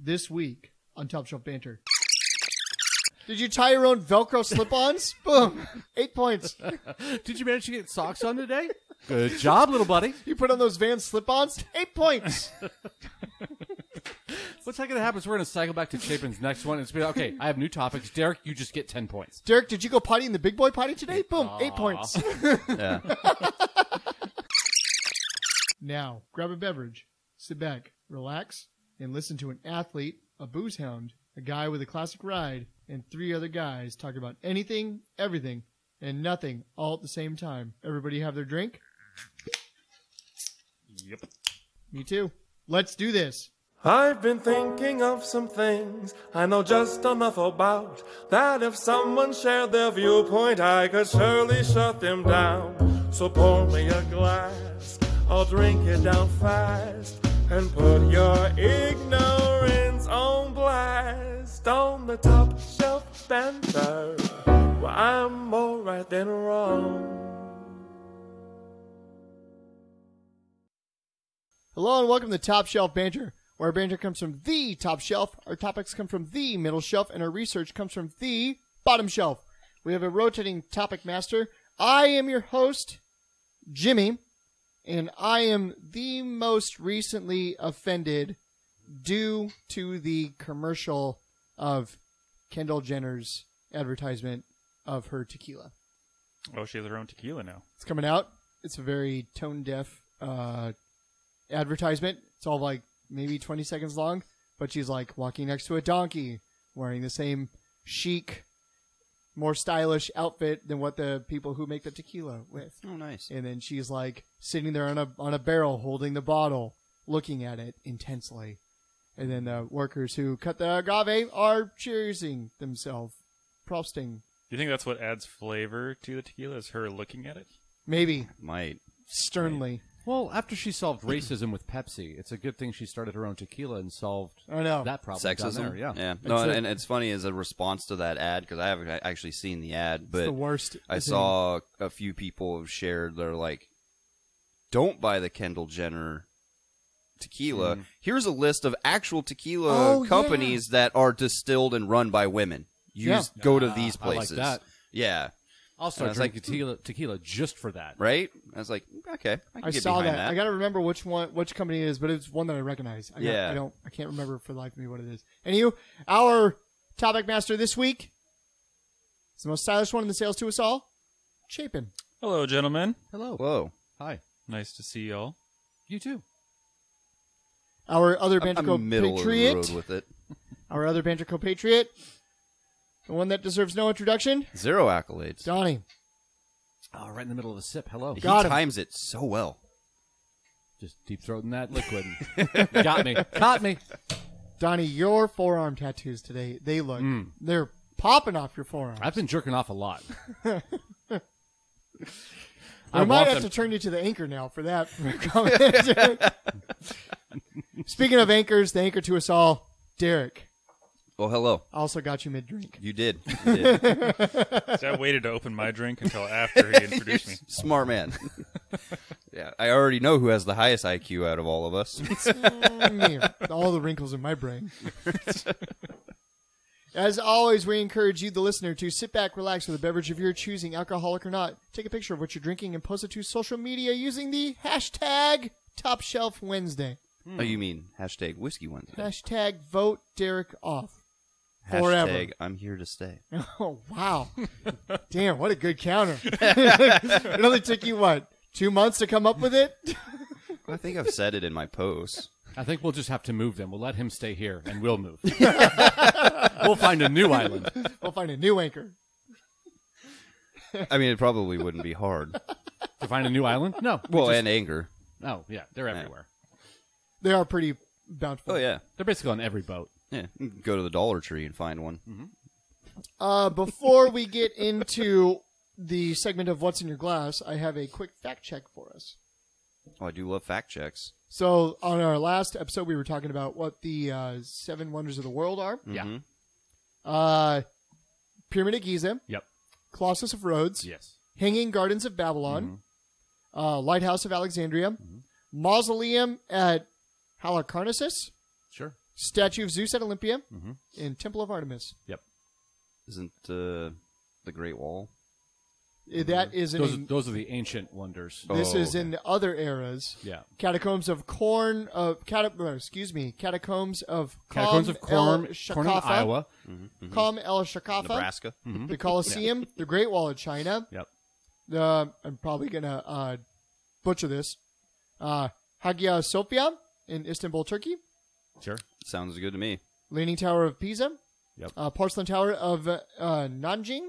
this week on Top Shelf Banter. Did you tie your own Velcro slip-ons? Boom. 8 points. Did you manage to get socks on today? Good job, little buddy. You put on those Vans slip-ons? 8 points. What's that going to happen? So we're going to cycle back to Chapin's next one. It's be like, okay, I have new topics. Derrick, you just get 10 points. Derrick, did you go potty in the big boy potty today? Boom. 8 points. Yeah. Now, grab a beverage, sit back, relax, and listen to an athlete, a booze hound, a guy with a classic ride, and 3 other guys talk about anything, everything, and nothing all at the same time. Everybody have their drink? Yep. Me too. Let's do this. I've been thinking of some things I know just enough about, that if someone shared their viewpoint, I could surely shut them down. So pour me a glass, I'll drink it down fast, and put your ignorance on blast. On the Top Shelf Banter, well, I'm more right than wrong. Hello and welcome to Top Shelf Banter, where our banter comes from the top shelf, our topics come from the middle shelf, and our research comes from the bottom shelf. We have a rotating topic master. I am your host, Jimmy, and I am the most recently offended due to the commercial of Kendall Jenner's advertisement of her tequila. Oh, she has her own tequila now. It's coming out. It's a very tone-deaf advertisement. It's all like maybe 20 seconds long, but she's like walking next to a donkey, wearing the same chic, more stylish outfit than what the people who make the tequila with. Oh, nice. And then she's like sitting there on a barrel, holding the bottle, looking at it intensely. And then the workers who cut the agave are cheersing themselves, prosting. Do you think that's what adds flavor to the tequila, is her looking at it? Maybe. Might. Sternly. Well, after she solved racism with Pepsi, it's a good thing she started her own tequila and solved I know. that problem. down Sexism? there, yeah. No, and it's funny as a response to that ad, because I haven't actually seen the ad, but It's the worst. I saw a few people have shared, they're like, don't buy the Kendall Jenner tequila. Here's a list of actual tequila companies that are distilled and run by women. Go to these places. I like that. Yeah. I'll start was like- drinking tequila just for that. Right? I was like, okay, I can I get saw behind that. I got to remember which company it is, but it's one that I recognize. I can't remember for the life of me what it is. Anywho, our topic master this week is the most stylish one in the sales to us all, Chapin. Hello, gentlemen. Hello. Whoa. Hi. Nice to see y'all. You too. Our other banter I'm middle of the compatriot. road with it. Our other banter compatriot. The one that deserves no introduction, 0 accolades. Donnie. Oh, right in the middle of a sip. Hello. He Got him. times it so well. Just deep throating that liquid. Got me. Caught me. Donnie, your forearm tattoos today, they look, they're popping off your forearm. I've been jerking off a lot. I might have to turn you to the anchor now for that comment. Speaking of anchors, the anchor to us all, Derrick. Well, hello. Also got you mid-drink. You did. You did. So I waited to open my drink until after he introduced me. Smart man. Yeah, I already know who has the highest IQ out of all of us. All the wrinkles in my brain. As always, we encourage you, the listener, to sit back, relax with a beverage of your choosing, alcoholic or not. Take a picture of what you're drinking and post it to social media using the hashtag TopShelfWednesday. Oh, you mean hashtag Whiskey Wednesday? Hashtag vote Derrick off. Forever. Hashtag I'm here to stay. Oh, wow. Damn, what a good counter. It only took you, 2 months to come up with it? I think I've said it in my posts. I think we'll just have to move them. We'll let him stay here, and we'll move. We'll find a new island. We'll find a new anchor. I mean, it probably wouldn't be hard. To find a new island? No. Well, and anger. Oh, yeah. They're everywhere. They are pretty bountiful. Oh, yeah. They're basically on every boat. Yeah. You can go to the Dollar Tree and find one. Before we get into the segment of What's in Your Glass, I have a quick fact check for us. Oh, I do love fact checks. So, on our last episode, we were talking about what the 7 wonders of the world are. Yeah. Pyramid of Giza. Yep. Colossus of Rhodes. Yes. Hanging Gardens of Babylon. Lighthouse of Alexandria. Mausoleum at Halicarnassus. Sure. statue of Zeus at Olympia in Temple of Artemis. Yep. Isn't the Great Wall? That is Those are the ancient wonders. This is in other eras. Yeah. Catacombs of Corn Catacombs of Catacombs of Corn in Shakafa, Iowa. Qom el Shakafa, Nebraska. the Colosseum, the Great Wall of China. Yep. I'm probably gonna butcher this. Hagia Sophia in Istanbul, Turkey. Sure. Sounds good to me. Leaning Tower of Pisa. Yep. Porcelain Tower of Nanjing.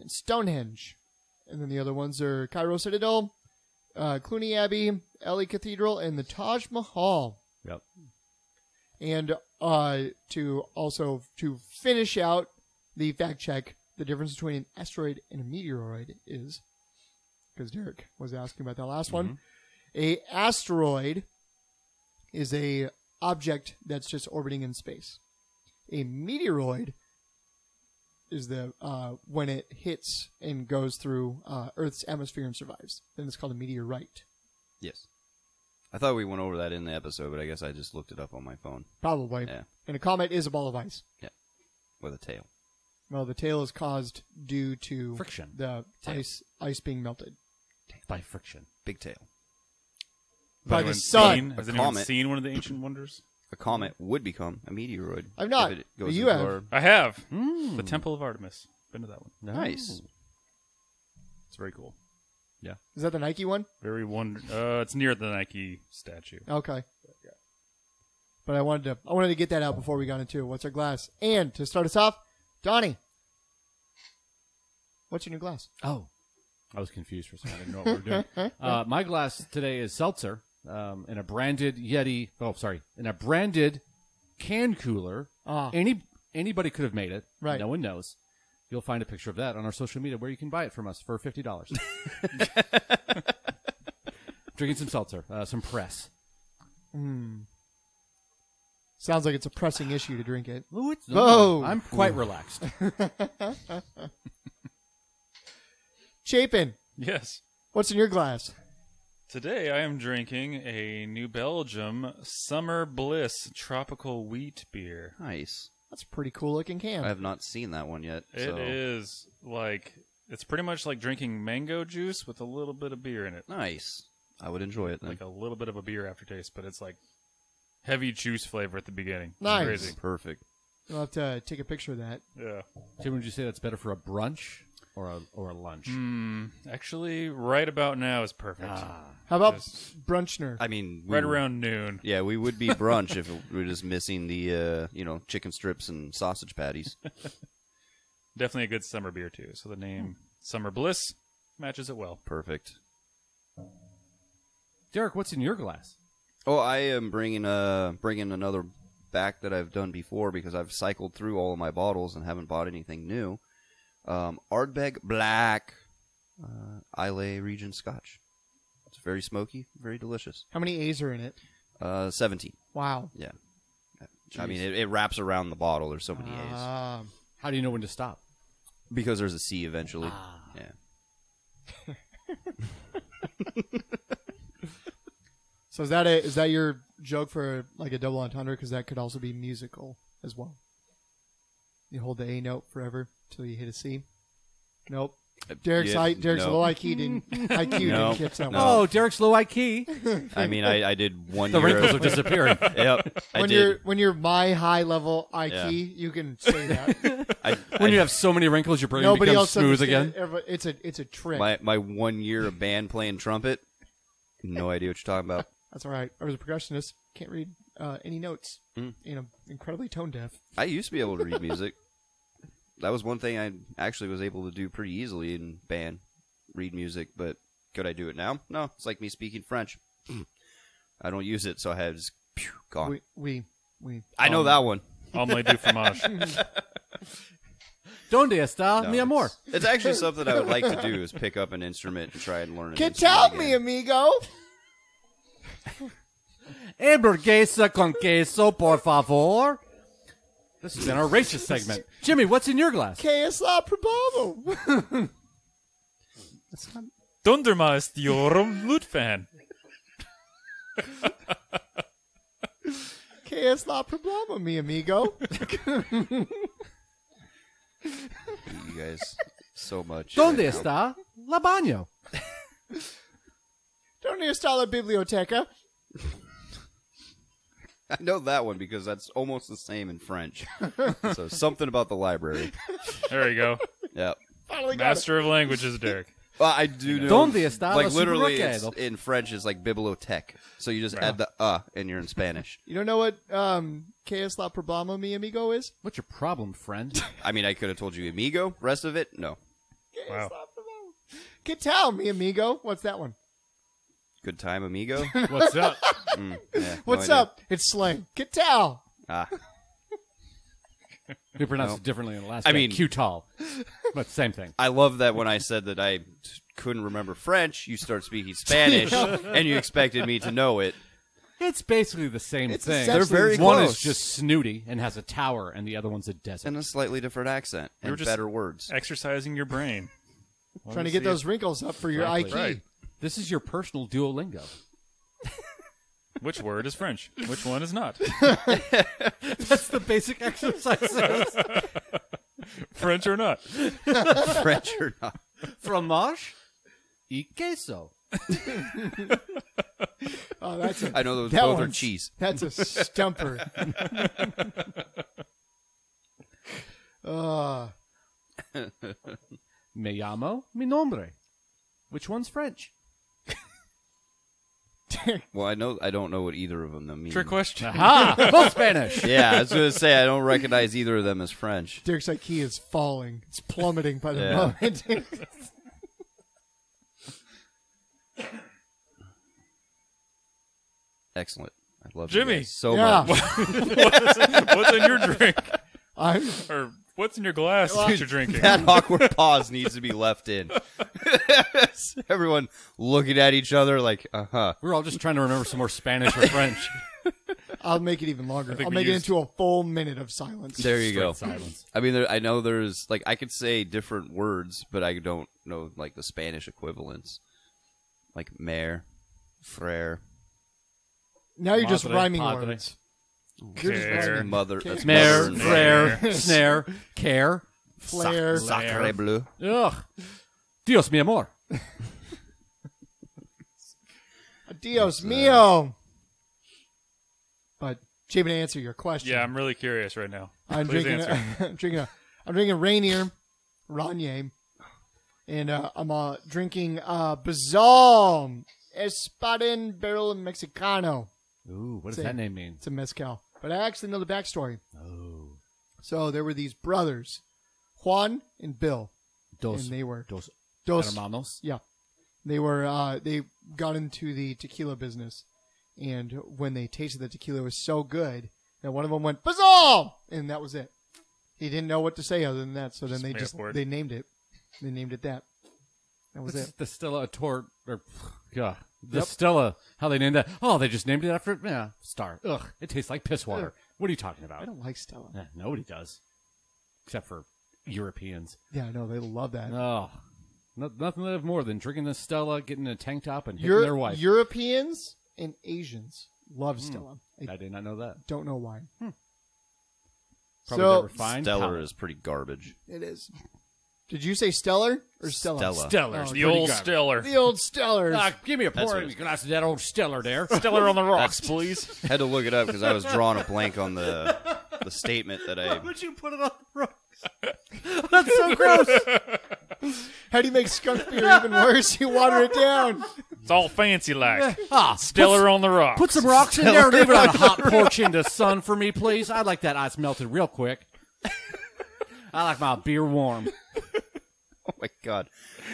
Stonehenge. And then the other ones are Cairo Citadel, Cluny Abbey, Ely Cathedral, and the Taj Mahal. Yep. And to finish out the fact check, the difference between an asteroid and a meteoroid is, because Derrick was asking about that last one, a asteroid is a object that's just orbiting in space. A meteoroid is the when it hits and goes through Earth's atmosphere and survives. Then it's called a meteorite. Yes. I thought we went over that in the episode, but I guess I just looked it up on my phone. Probably. Yeah. And a comet is a ball of ice. Yeah. With a tail. Well, the tail is caused due to Friction. The Tail. ice being melted. By friction. Big tail. By the anyone sun. seen- Has A anyone comet. seen one of the ancient wonders? A comet would become a meteoroid. I've not, if it but goes you into have. our- I have. The Temple of Artemis. Been to that one. Nice. It's very cool. Is that the Nike one? Very wonder. It's near the Nike statue. Okay. But I wanted to get that out before we got into what's our glass. And to start us off, Donnie, what's your new glass? Oh. I was confused for a second. I didn't know what we were doing. My glass today is seltzer in a branded Yeti. Oh, sorry. In a branded can cooler. Anybody could have made it. Right. No one knows. You'll find a picture of that on our social media where you can buy it from us for $50. Drinking some seltzer, some press. Sounds like it's a pressing issue to drink it. No, I'm quite relaxed. Chapin, Yes. what's in your glass? Today I am drinking a New Belgium Summer Bliss tropical wheat beer. Nice. That's a pretty cool looking can. I have not seen that one yet. It is it's pretty much like drinking mango juice with a little bit of beer in it. Nice. I would enjoy it then. Like a little bit of a beer aftertaste, but it's like heavy juice flavor at the beginning. It's Nice. crazy. Perfect. You'll have to take a picture of that. Yeah. Tim, would you say that's better for a brunch or a lunch? Actually, right about now is perfect. How about Just- Brunchner? I mean, Right around noon. Yeah, we would be brunch if we were just missing the chicken strips and sausage patties. Definitely a good summer beer too. So the name Summer Bliss matches it well. Perfect. Derrick, what's in your glass? Oh, I am bringing another back that I've done before because I've cycled through all of my bottles and haven't bought anything new. Ardbeg Black Islay Region Scotch. It's very smoky, very delicious. How many A's are in it? 17. Wow. Yeah. I mean, it wraps around the bottle. There's so many A's. How do you know when to stop? Because there's a C eventually. Yeah. So is that your joke for like a double entendre? Because that could also be musical as well. You hold the A note forever until you hit a C. Nope. Derrick's Yeah, Derrick's no. low IQ didn't No. catch that one. No. Oh, Derrick's low IQ. I mean, I did one The year. wrinkles are disappearing. Yep. When you're my high level IQ, Yeah. you can say that. When you have so many wrinkles, your brain Nobody becomes else smooth understands. again. It's a trick. my 1 year of band playing trumpet. No idea what you're talking about. That's all right. I was a percussionist. Can't read any notes. Incredibly tone deaf. I used to be able to read music. That was one thing I actually was able to do pretty easily in band, read music. But could I do it now? No. It's like me speaking French. I don't use it, so I have just gone. We. I know that one. Omelette du fromage. Donde está No, mi amor? It's actually something I would like to do is pick up an instrument and try and learn an Can instrument tell again. me, amigo. Hamburguesa con queso, por favor. This has been our racist segment. Jimmy, what's in your glass? Que es la probable? Dunderma ist Jorum Blutfan. Que Que es la problema, mi amigo? You guys so much. ¿Dónde right now. está la baño? ¿Dónde está la biblioteca? I know that one because that's almost the same in French. So something about the library. There you go. Yep. Finally got Master of languages, Derek. Well, I do know. ¿Dónde está like la literally it's, supermercado? in French is like bibliothèque. So you just add the and you're in Spanish. it. You don't know what Que es la problema, mi amigo is? What's your problem, friend? I mean, I could have told you amigo. Rest of it, no. Que es Wow. la problema? ¿Qué tal, mi amigo? What's that one? Good time, amigo. What's up? Yeah, no What's idea. up? It's slang. ¿Qué tal? Ah, We pronounce it differently in the last. I mean- Q-tall, but same thing. I love that when I said that I couldn't remember French, you start speaking Spanish, and you expected me to know it. It's basically the same It's thing. essentially They're very One close. is just snooty and has a tower, and the other one's a desert. In a slightly different accent were and just- better words. Exercising your brain. Trying to get those wrinkles up for your Exactly. IQ. Right. This is your personal Duolingo. Which word is French? Which one is not? That's the basic exercises. French or not? French or not. Fromage y queso. Oh, that's a, I know those that both are one's- cheese. That's a stumper. Me llamo mi nombre. Which one's French? Well, I don't know what either of them mean. Trick question. Aha! Both Spanish. Yeah, I was going to say I don't recognize either of them as French. Derrick's IQ is falling. It's plummeting by the Yeah. moment. Excellent. I love Jimmy. you guys so Yeah. much. What's in your drink? I'm Or what's in your glass that you're drinking? That awkward pause needs to be left in. Everyone looking at each other like, We're all just trying to remember some more Spanish or French. I'll make it even longer. think I'll we make it used- into a full minute of silence. There you go. Silence. I mean, I know there's like I could say different words, but I don't know like the Spanish equivalents, like mare, frere, Now you're just Madre, rhyming padre. words. You're just Care. rhyming. mother. That's Mare, mother and frere, snare, care. Flare. Sacre bleu. Ugh. Dios mi amor. Dios mío. But Chapin, to answer your question, Yeah, I'm really curious right now. I'm Please drinking. answer. I'm drinking Rainier, Ranier, and I'm drinking Bazal Espadin Barrel Mexicano. Ooh, what does Same. that name mean? It's a mezcal, but I actually know the backstory. Oh. So there were these brothers, Juan and Bill, Dos. and they were Dos. dos. Hermanos. Yeah, they were. They got into the tequila business, and when they tasted the tequila, it was so good that one of them went Bazal, and that was it. He didn't know what to say other than that, so then they named it. They named it that. That was This it. is the Stella Tort. Or, yeah. The Stella. How they named that? Oh, they just named it after Star. Ugh. It tastes like piss water. What are you talking about? I don't like Stella. Nobody does. Except for Europeans. Yeah, no, they love that. Oh. Nothing they love more than drinking the Stella, getting a tank top, and hitting their wife. Europeans and Asians love Stella. I did not know that. Don't know why. Probably So- never find Stellar is pretty garbage. It is. Did you say Stellar or Stella? Stella. Stellar. Oh, The old Stellar. The old Stellars. Give me a That's pour what in it is. glass of that old Stellar there. Stellar on the rocks, please. Had to look it up because I was drawing a blank on the statement that I. Would you put it on the rocks? That's so gross. How do you make skunk beer even worse? You water it down. It's all fancy like. Ah, Stellar on the rocks. Put some rocks in there. Leave it on a hot porch in the sun for me, please. I'd like that ice melted real quick. I like my beer warm. Oh my god,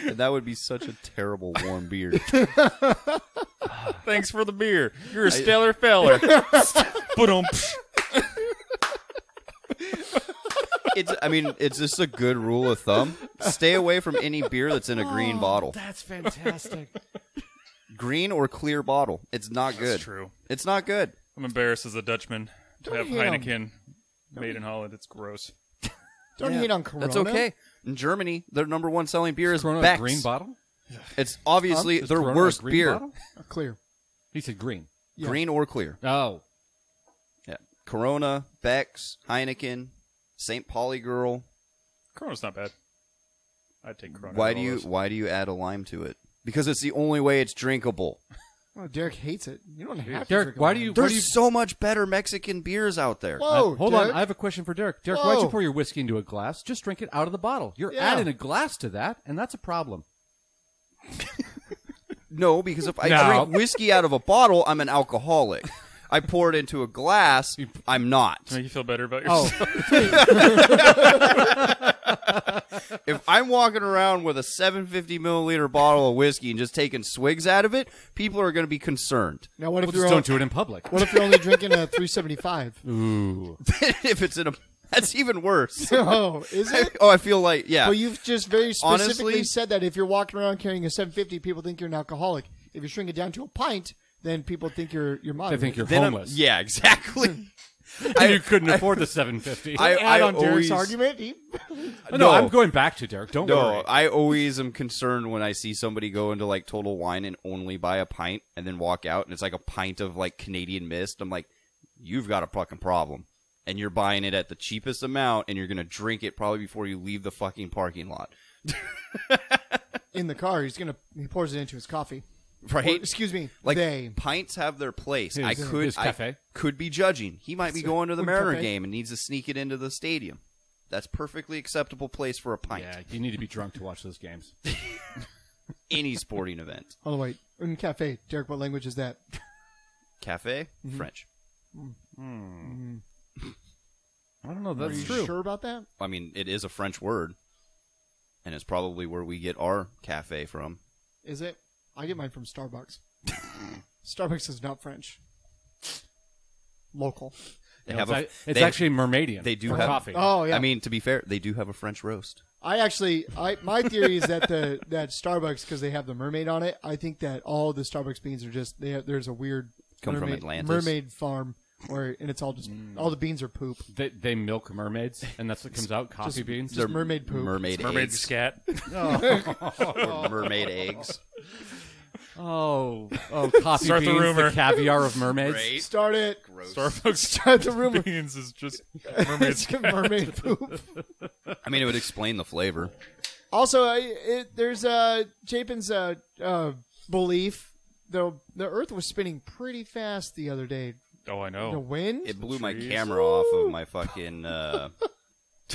and that would be such a terrible warm beer. Thanks for the beer. You're a stellar feller. Ba-dum. It's just a good rule of thumb. Stay away from any beer that's in a green bottle. That's fantastic. Green or clear bottle. It's not good. That's true. It's not good. I'm embarrassed as a Dutchman to have hate on- Heineken made in Holland. It's gross. Don't hate on Corona. That's okay. In Germany, their number one selling beer is Corona a Beck's. green bottle? It's obviously Is their Corona a worst green beer. bottle? Clear. He said green. Yeah. Green or clear. Oh. Yeah. Corona, Beck's, Heineken, St. Pauli Girl. Corona's not bad. I'd take Corona. Why do you add a lime to it? Because it's the only way it's drinkable. Oh, Derek hates it. You don't have to Derek, drink why it. do you? There's so much better Mexican beers out there. Whoa, Hold Derek. on, I have a question for Derek. Derek, why'd Whoa. you pour your whiskey into a glass? Just drink it out of the bottle. You're Yeah. adding a glass to that, and that's a problem. No, because if I No. drink whiskey out of a bottle, I'm an alcoholic. I pour it into a glass, I'm not. To make you feel better about Oh, yourself. If I'm walking around with a 750 milliliter bottle of whiskey and just taking swigs out of it, people are going to be concerned. now what if Well, you're just don't do it in public. what if you're only drinking a 375? Ooh. If it's in a, that's even worse. Oh, is it? I feel like, yeah. Well, you've just very specifically Honestly- said that if you're walking around carrying a 750, people think you're an alcoholic. If you shrink it down to a pint, then people think you're They moderate. think you're Then homeless. yeah, exactly. You couldn't afford the $750. Add on Derek's always- argument. no, No. I'm going back to Derek. Don't No, worry. I always am concerned when I see somebody go into like Total Wine and only buy a pint and then walk out and it's like a pint of like Canadian Mist. I'm like, you've got a fucking problem. And you're buying it at the cheapest amount and you're going to drink it probably before you leave the fucking parking lot. In the car, he pours it into his coffee. Right? Or, excuse me, Like they. pints have their place. His- I his cafe. could be judging. He might be going to the Un Mariner cafe. game and needs to sneak it into the stadium. That's perfectly acceptable place for a pint. Yeah, you need to be drunk to watch those games. Any sporting event. Hold on, wait. Un cafe. Derek, what language is that? Cafe, French. I don't know. Are That's you true. sure about that? I mean, it is a French word, and it's probably where we get our cafe from. Is it? I get mine from Starbucks. Starbucks is not French. Local. They No, have it's they- actually Mermaidian. they do for have- coffee. Oh yeah. I mean, to be fair, they do have a French roast. My theory is that that Starbucks, because they have the mermaid on it, I think that all the Starbucks beans are just there's a weird Come from mermaid, Atlantis. mermaid farm and it's all just all the beans are poop. They milk mermaids, and that's what comes out. Coffee beans. Just mermaid poop. Mermaid Mermaid eggs. scat. Or mermaid eggs. Oh, coffee Start the beans, rumor. caviar of mermaids. Right? Start it. Gross. Starbucks Start the rumor. beans is just mermaid It's scat. mermaid poop. I mean, it would explain the flavor. Also, there's Chapin's belief. The Earth was spinning pretty fast the other day. Oh, I The know. wind. It blew my Trees. camera off of my fucking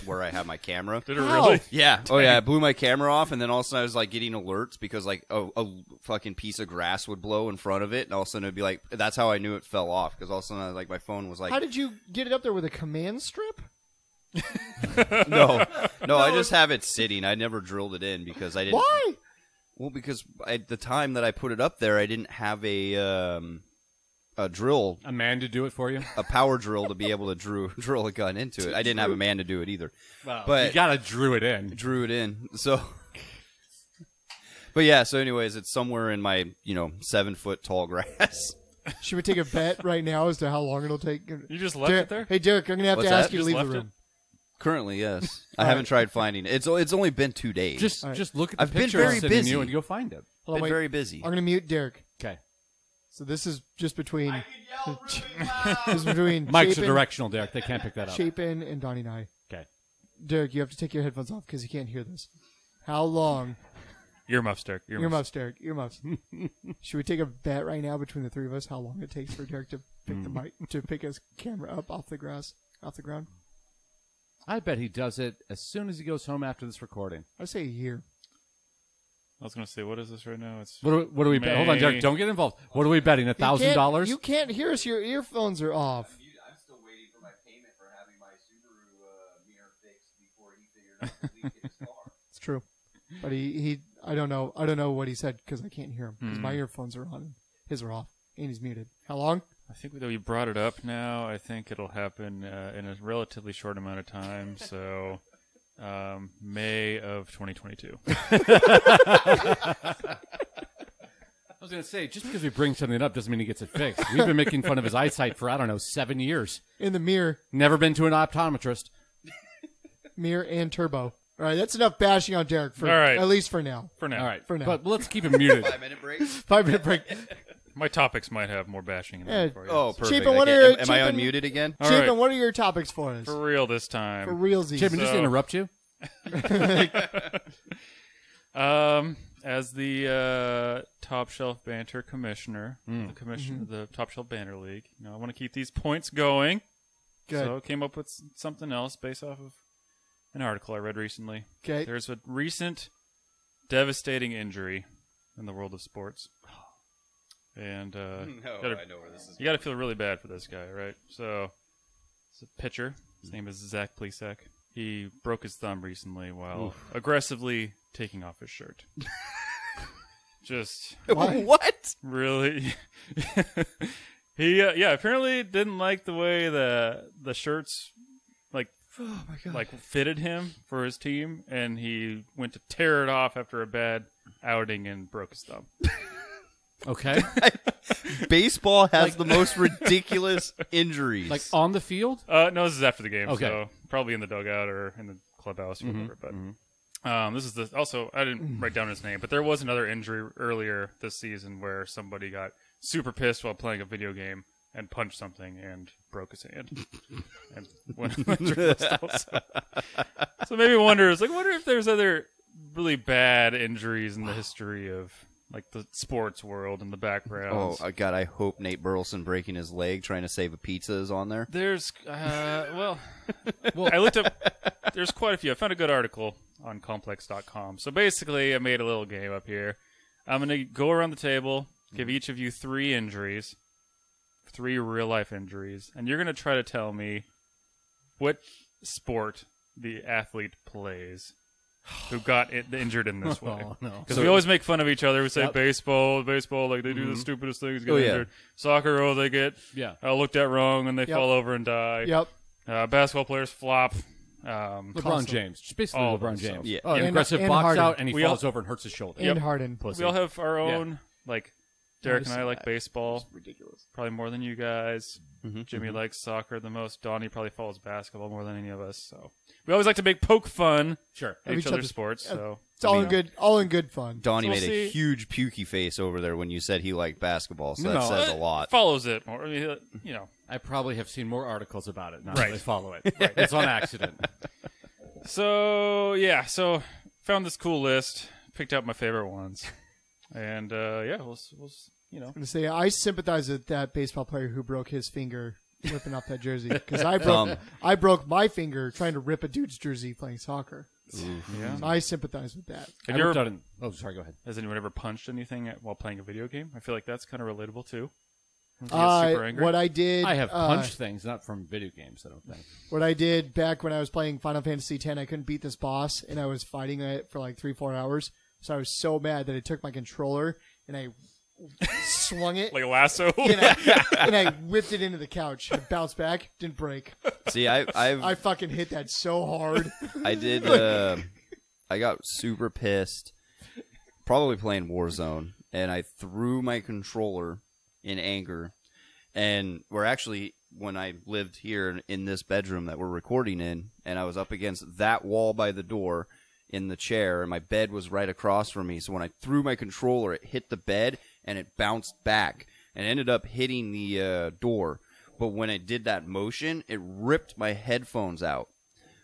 where I have my camera. Did it How? really? Yeah. Oh, yeah. It blew my camera off, and then all of a sudden I was like getting alerts because like a fucking piece of grass would blow in front of it, and all of a sudden it'd be like that's how I knew it fell off because all of a sudden like my phone was like How did you get it up there with a command strip? no, I just have it sitting. I never drilled it in because I didn't. Why? Well, because at the time that I put it up there, I didn't have a drill, A man to do it for you. a power drill to be able to drill a gun into it. I didn't have a man to do it either. Well, But- you gotta drew it in. Drew it in. So, but yeah. So, anyways, it's somewhere in my 7-foot tall grass. Should we take a bet right now as to how long it'll take? You just left Derek, it there? Hey, Derek, I'm gonna have What's to ask that? you to Just leave the left it? room. Currently, yes. I haven't tried finding it. It's only been 2 days. Just look at the I've been picture very I'm sending busy. you and go find it. Hold on, been wait. very busy. I'm gonna mute Derek. Okay. So this is just between. This is between Mike's Chapin, a directional, Derek. They can't pick that up. Chapin and Donnie and I. Okay. Derek, you have to take your headphones off because you can't hear this. How long? Earmuffs, Derek. Earmuffs, Derek. Earmuffs. Should we take a bet right now between the three of us how long it takes for Derek to pick the mic to pick his camera up off the ground? I bet he does it as soon as he goes home after this recording. I say a year. I was going to say, what is this right now? It's What do we bet? Hold on, May. Derek. Don't get involved. What are we betting? $1,000? You can't hear us. Your earphones are off. I'm still waiting for my payment for having my Subaru mirror fixed before he figured out the leak in his car. It's true, but he I don't know what he said because I can't hear him because my earphones are on and his are off and he's muted. How long? I think that we brought it up now. I think it'll happen in a relatively short amount of time. So, May of 2022. I was going to say, just because we bring something up doesn't mean he gets it fixed. We've been making fun of his eyesight for, 7 years. In the mirror, Never been to an optometrist. mirror and turbo. All right, that's enough bashing on Derek for All right. at least for now. For now. All right. For now. But let's keep him muted. 5-minute break. 5 minute break. My topics might have more bashing in Yeah. them for you. Oh, perfect. Chapin, what Okay, are- am I Chapin- unmuted again? All Chapin, right. what are your topics for us? For real this time. For realsies. Chapin, just to interrupt you. As the Top Shelf Banter Commissioner, the Top Shelf Banter League, I want to keep these points going. Good. So I came up with something else based off of an article I read recently. Okay. There's a recent devastating injury in the world of sports. And I know where this is. you got to feel really bad for this guy, right? So it's a pitcher. His name is Zach Plesac. He broke his thumb recently while aggressively taking off his shirt. Just What? really, he apparently didn't like the way the shirts like fitted him for his team, and he went to tear it off after a bad outing and broke his thumb. Okay. Baseball has the most ridiculous injuries. Like on the field? No, this is after the game, Okay. so probably in the dugout or in the clubhouse or whatever. But this is also I didn't write down his name, but there was another injury earlier this season where somebody got super pissed while playing a video game and punched something and broke his hand. And went so maybe wonder if there's other really bad injuries in the history of like the sports world in the background. Oh, God, I hope Nate Burleson breaking his leg trying to save a pizza is on there. There's, well, I looked up, there's quite a few. I found a good article on complex.com. So basically, I made a little game up here. I'm going to go around the table, give each of you 3 injuries, 3 real-life injuries, and you're going to try to tell me what sport the athlete plays who got injured in this way. Oh, no. Because we always make fun of each other. We say Yep. baseball, like they do the stupidest things, get Oh, yeah. injured. Soccer, they get looked at wrong and they fall over and die. Yep. Basketball players flop. LeBron James. Just basically All of LeBron them, so. James. Yeah. Oh, an And- aggressive and box Harden. out, and he We all- falls over and hurts his shoulder. And Harden. Pussy. We all have our own, like, Derrick and I like that. baseball. Ridiculous. Probably more than you guys. Mm-hmm. Jimmy likes soccer the most. Donnie probably follows basketball more than any of us. So we always like to make poke fun Sure. at Of each each other's other's- sports. So It's all in good fun. Donnie So we'll made a see. huge pukey face over there when you said he liked basketball, so that No, says a lot. follows it more. I mean, I probably have seen more articles about it, not Right. really follow it. It's on accident. So found this cool list, picked out my favorite ones, and we'll I'm gonna say I sympathize with that baseball player who broke his finger ripping off that jersey because I broke my finger trying to rip a dude's jersey playing soccer. yeah. So I sympathize with that. I Have you ripped ever, out oh, sorry, go ahead. has anyone ever punched anything while playing a video game? I feel like that's kind of relatable too. You get super angry. What I did, I have punched things, not from video games, I don't think. what I did back when I was playing Final Fantasy X, I couldn't beat this boss, and I was fighting it for like 3-4 hours. So I was so mad that I took my controller and I swung it like a lasso. and I whipped it into the couch. It bounced back, didn't break. See, I fucking hit that so hard. I did. I got super pissed, probably playing Warzone, and I threw my controller in anger. And we're actually, when I lived here in this bedroom that we're recording in, and I was up against that wall by the door in the chair, and my bed was right across from me. So when I threw my controller, it hit the bed, and it bounced back, and ended up hitting the door. But when it did that motion, it ripped my headphones out.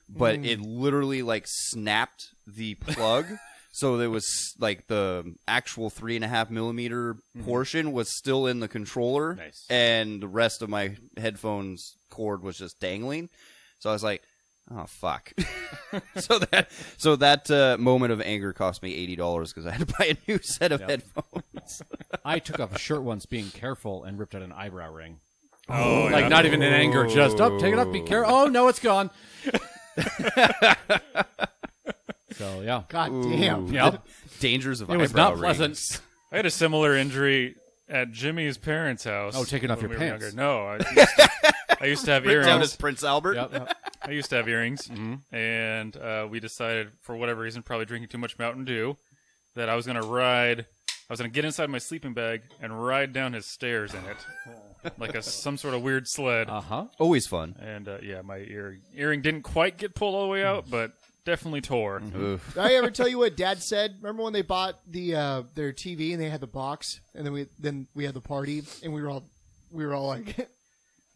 But it literally, like, snapped the plug. So there was, like, the actual 3.5 millimeter portion was still in the controller. Nice. And the rest of my headphones cord was just dangling. So I was like, oh, fuck. so that moment of anger cost me $80 because I had to buy a new set of headphones. I took off a shirt once being careful and ripped out an eyebrow ring. Oh, Like, not even in anger, just, take it off, be careful. Oh, no, it's gone. So, yeah. God damn. Yep. Dangers of It was eyebrow not pleasant. rings. I had a similar injury at Jimmy's parents' house. Oh, taking off when your we were pants. younger. No, I used to have Down earrings. as Prince Albert. Yep. I used to have earrings, and we decided, for whatever reason, probably drinking too much Mountain Dew, that I was going to get inside my sleeping bag and ride down his stairs in it. like some sort of weird sled. Always fun. And my earring didn't quite get pulled all the way out, but definitely tore. Did I ever tell you what Dad said? Remember when they bought their TV and they had the box, and then we had the party, and we were all like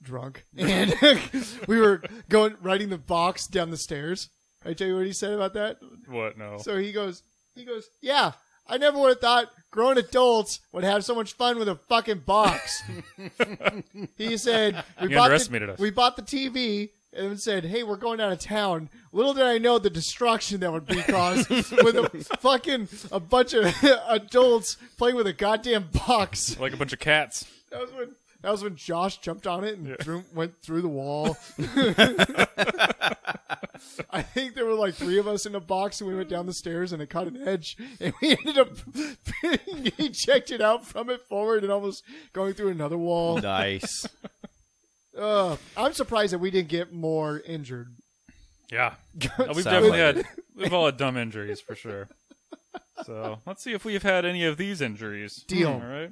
drunk, and we were riding the box down the stairs. I tell you what he said about that. What? No. So he goes, yeah. I never would have thought grown adults would have so much fun with a fucking box. He said, we bought the TV and said, hey, we're going out of town. Little did I know the destruction that would be caused with a bunch of adults playing with a goddamn box. Like a bunch of cats. That was when Josh jumped on it and went through the wall. I think there were like 3 of us in a box, and we went down the stairs, and it caught an edge, and we ended up being ejected out from it forward and almost going through another wall. Nice. I'm surprised that we didn't get more injured. Yeah. We've all had dumb injuries for sure. So let's see if we've had any of these injuries. Deal. All right.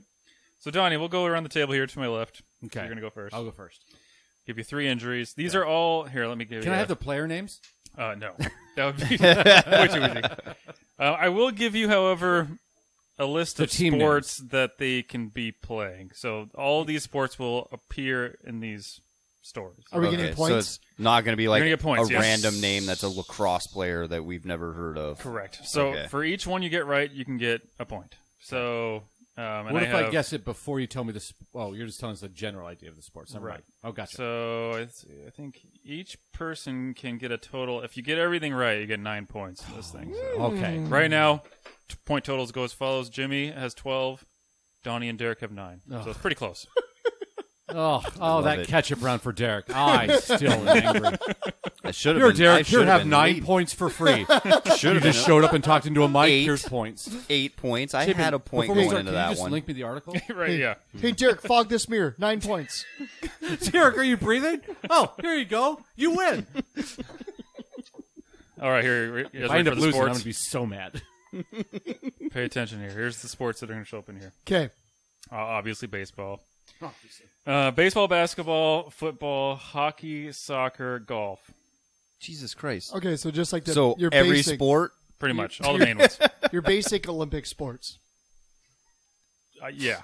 So, Donnie, we'll go around the table here to my left. Okay. You're going to go first. I'll go first. Give you 3 injuries. These are all... Here, let me give you... Can I have the player names? No. That would be way too easy. I will give you, however, a list of sports that they can be playing. So, all these sports will appear in these stores. Are we getting points? So it's not going to be like get points, a random name that's a lacrosse player that we've never heard of. Correct. So, for each one you get right, you can get a point. So... what if I guess it before you tell me this? Oh, you're just telling us the general idea of the sports. Right. Oh, gotcha. So I think each person can get a total. If you get everything right, you get 9 points in this thing. So. Okay. Right now, point totals go as follows. Jimmy has 12. Donnie and Derrick have 9. So it's pretty close. That ketchup round for Derrick. I still am angry. I should have Here, been. Derrick, Should have 9 points for free. You just showed up and talked into a mic. 8. Here's points. 8 points. I had a point Before we going start, into can you that just one. link me the article? Right, yeah. Hey, Derrick, fog this mirror. 9 points. Derrick, are you breathing? Oh, here you go. You win. All right, here. If I end up losing, I'm going to be so mad. Pay attention here. Here's the sports that are going to show up in here. Okay. Obviously, baseball. Baseball, basketball, football, hockey, soccer, golf. Jesus Christ. Okay, so just like your every basic, sport? Pretty much. All the main ones. Your basic Olympic sports. Yeah.